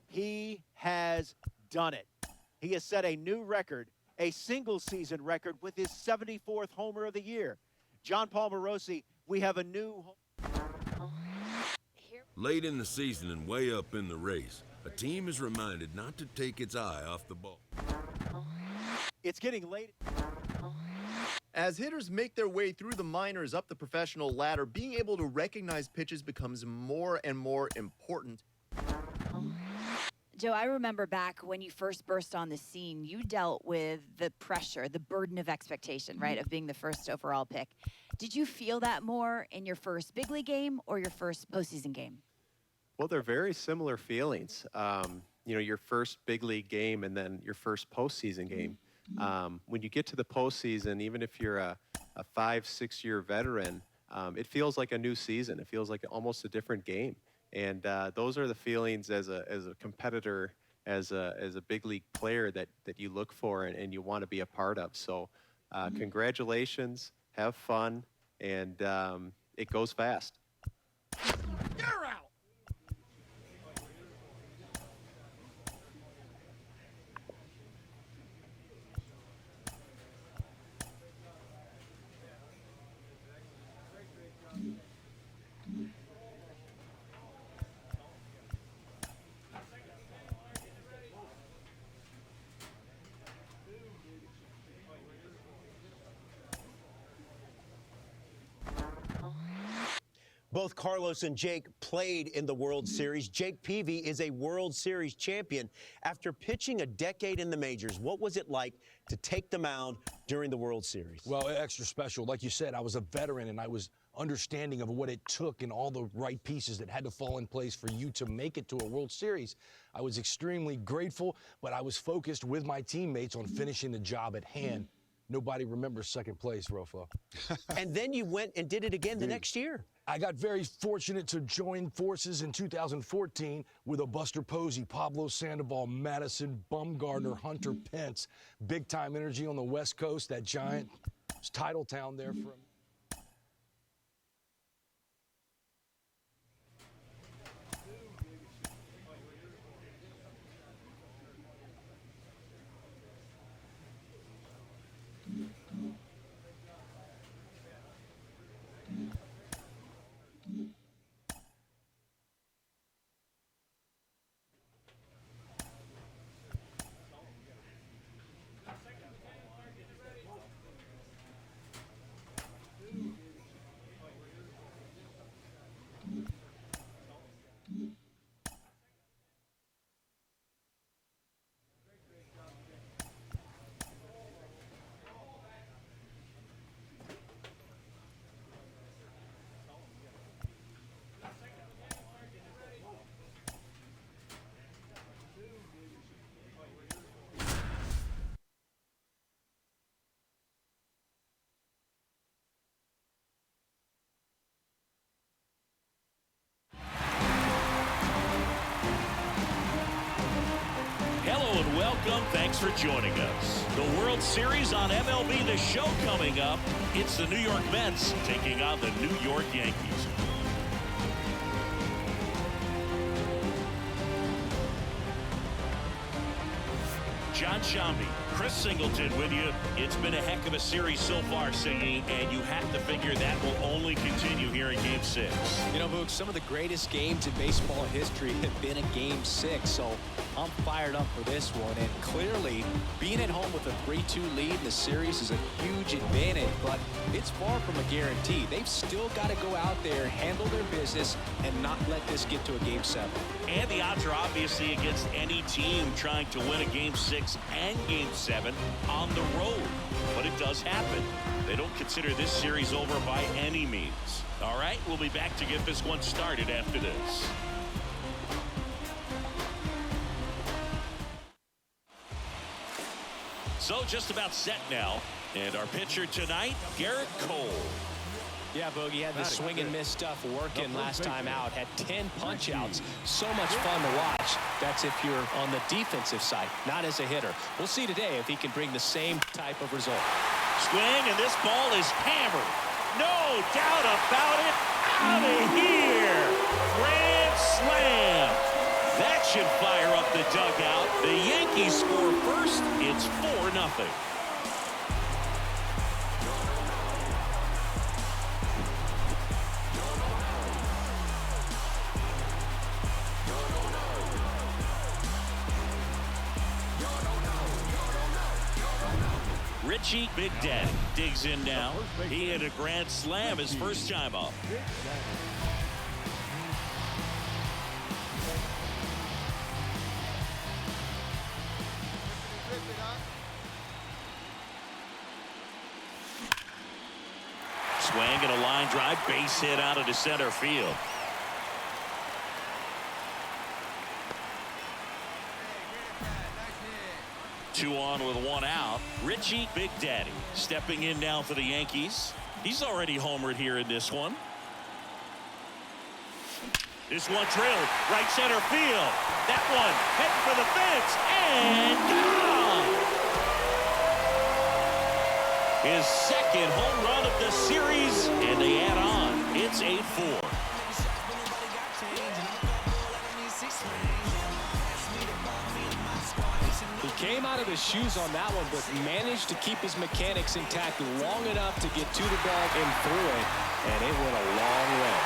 He has done it. He has set a new record a single-season record with his 74th homer of the year. John Paul Morosi, we have a new... Late in the season and way up in the race, a team is reminded not to take its eye off the ball. It's getting late. As hitters make their way through the minors up the professional ladder, being able to recognize pitches becomes more and more important. Joe, I remember back when you first burst on the scene, you dealt with the pressure, the burden of expectation, right, of being the first overall pick. Did you feel that more in your first big league game or your first postseason game? Well, they're very similar feelings. You know, your first big league game and then your first postseason game. When you get to the postseason, even if you're a 5-6 year veteran, it feels like a new season. It feels like almost a different game. And those are the feelings as a competitor, as a big league player that you look for and you want to be a part of. So congratulations, have fun, and it goes fast. You're out. Both Carlos and Jake played in the World Series. Jake Peavy is a World Series champion. After pitching a decade in the majors, what was it like to take the mound during the World Series? Well, extra special. Like you said, I was a veteran and I was understanding of what it took and all the right pieces that had to fall in place for you to make it to a World Series. I was extremely grateful, but I was focused with my teammates on finishing the job at hand. Nobody remembers second place, Rofo. And then you went and did it again the next year. I got very fortunate to join forces in 2014 with a Buster Posey, Pablo Sandoval, Madison, Bumgarner, Hunter Pence. Big-time energy on the West Coast, that giant title town there for him. Hello and welcome. Thanks for joining us. The World Series on MLB The Show coming up. It's the New York Mets taking on the New York Yankees. John Shambi, Chris Singleton with you. It's been a heck of a series so far, Singy, and you have to figure that will only continue here in Game 6. You know, Boog, some of the greatest games in baseball history have been a Game 6, so I'm fired up for this one. And clearly, being at home with a 3-2 lead in the series is a huge advantage, but it's far from a guarantee. They've still got to go out there, handle their business, and not let this get to a Game 7. And the odds are obviously against any team trying to win a Game 6 and Game 7 on the road. But it does happen. They don't consider this series over by any means. All right, we'll be back to get this one started after this. So just about set now. And our pitcher tonight, Garrett Cole. Yeah, Bogey had the swing and miss stuff working last time out. Had 10 punch outs. So much fun to watch. That's if you're on the defensive side, not as a hitter. We'll see today if he can bring the same type of result. Swing, and this ball is hammered. No doubt about it. Out of here. Grand slam. That should fire up the dugout. The Yankees score first. It's 4-0. Richie Big Daddy digs in now. He hit a grand slam his first time up. Swing and a line drive, base hit out into center field. Two on with one out. Richie Big Daddy stepping in now for the Yankees. He's already homered here in this one. This one drilled right center field. That one heading for the fence and gone. His second home run of the series, and they add on. It's 8-4. He came out of his shoes on that one, but managed to keep his mechanics intact long enough to get to the ball and through it, and it went a long way.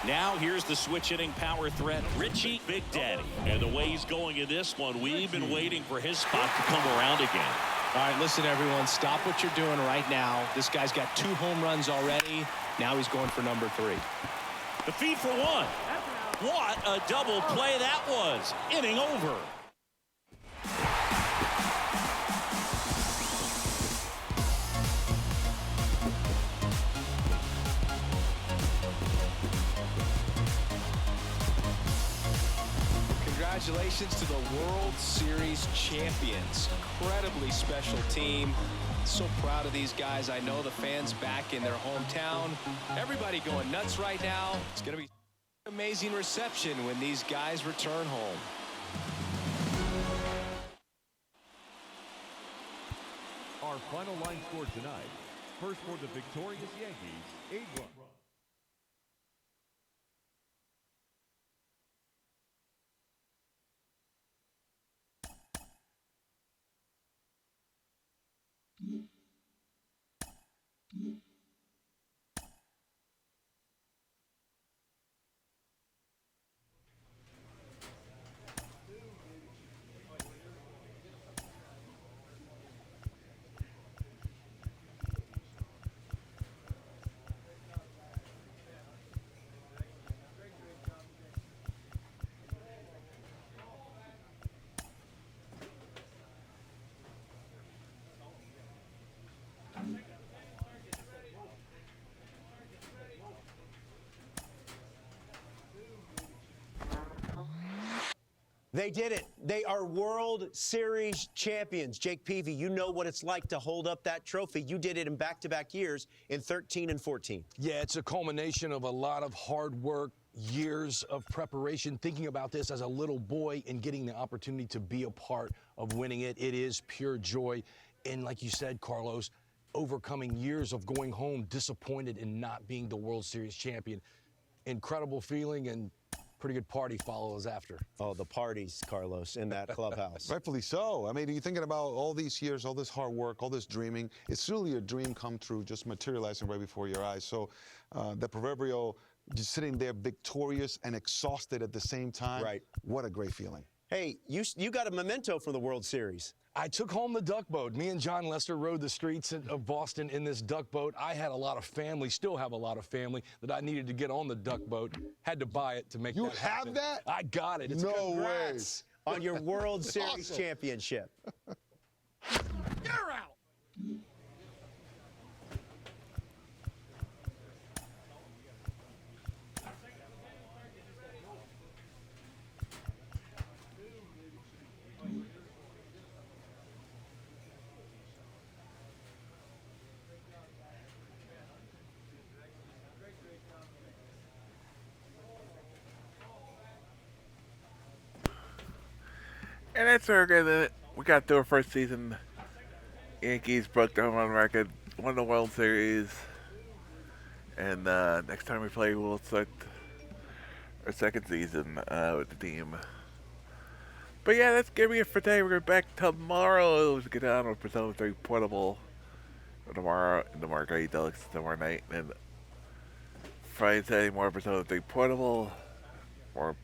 Now here's the switch hitting power threat, Richie Big Daddy. And the way he's going in this one, we've been waiting for his spot to come around again. All right, listen, everyone, stop what you're doing right now. This guy's got 2 home runs already. Now he's going for number 3. The feed for one. What a double play that was. Inning over. Congratulations to the World Series champions. Incredibly special team. So proud of these guys. I know the fans back in their hometown. Everybody going nuts right now. It's going to be an amazing reception when these guys return home. Our final line score tonight. First for the victorious Yankees, 8 runs. They did it. They are World Series champions. Jake Peavy, you know what it's like to hold up that trophy. You did it in back-to-back years in 13 and 14. Yeah, it's a culmination of a lot of hard work, years of preparation, thinking about this as a little boy and getting the opportunity to be a part of winning it. It is pure joy. And like you said, Carlos, overcoming years of going home disappointed in not being the World Series champion. Incredible feeling, and pretty good party follows after. Oh, the parties, Carlos, in that clubhouse. Rightfully so. I mean, you're thinking about all these years, all this hard work, all this dreaming. It's really a dream come true, just materializing right before your eyes. So the proverbial just sitting there victorious and exhausted at the same time. Right. What a great feeling. Hey, you got a memento from the World Series. I took home the duck boat. Me and John Lester rode the streets of Boston in this duck boat. I had a lot of family, still have a lot of family, that I needed to get on the duck boat. Had to buy it to make that happen. You have that? I got it. It's no way. On your World Series championship. You're out. And that's our good. We got through our first season. Yankees broke the home run record, won the World Series, And next time we play, we'll start our second season with the team. But yeah, that's gonna be it for today. We're going back tomorrow to get on with Persona 3 Portable. Tomorrow in the Marquee Deluxe tomorrow night. And Friday, Saturday, more Persona 3 Portable. More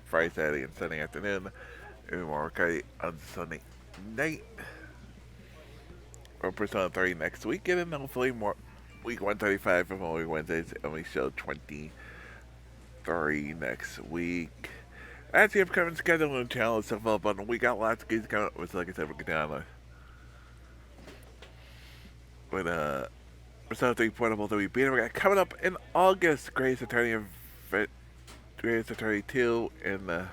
Friday, Saturday, and Sunday afternoon. And more Marquee on Sunday night. Or Persona 3 next weekend. And hopefully more week 135 from MLB Wednesdays. And we show 23 next week. That's the upcoming schedule on the channel and stuff up on. We got lots of games coming up. So like I said, we'll get down with Persona 3 Portable that we beat. We got coming up in August, Greatest Attorney 2 in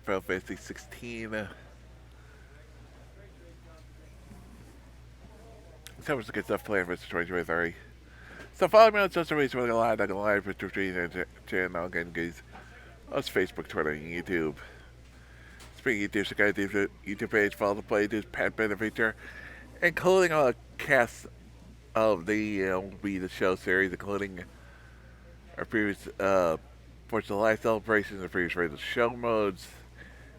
Final Fantasy 16. So much good stuff playing for 2023. So follow me on social media. We're going to live for Twitch channel again, guys. That's Facebook, Twitter, and YouTube. Speaking of YouTube, so guys, the YouTube page, follow the play, do Pat Beneficer, including all the cast of the MLB The Show series, including our previous 4th of July celebrations, the previous radio show modes,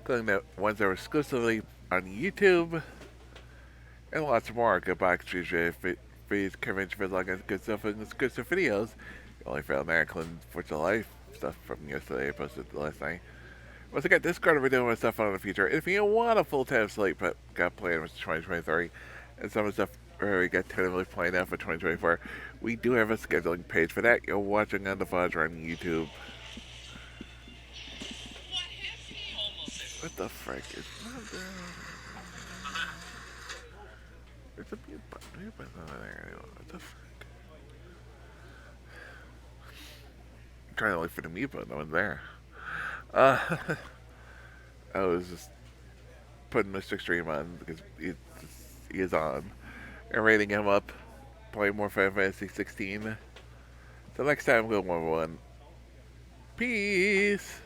including the ones that were exclusively on YouTube, and lots more. Goodbye, feeds, convention for long good stuff and exclusive videos. You only found there, including 4th of July stuff from yesterday I posted last night. Once again, Discord, we're doing more stuff on in the future. If you want a full-time slate, but got planned with 2023, and some of the stuff where we got tentatively planned out for 2024, we do have a scheduling page for that. You're watching on the VOD or on YouTube. What the frick is not there? There's a mute button over there. What the frick? I'm trying to look for the mute button. No one's there. I was just putting Mr. Extreme on because he is on and rating him up, playing more Final Fantasy 16. So next time we'll go 1-1. Peace.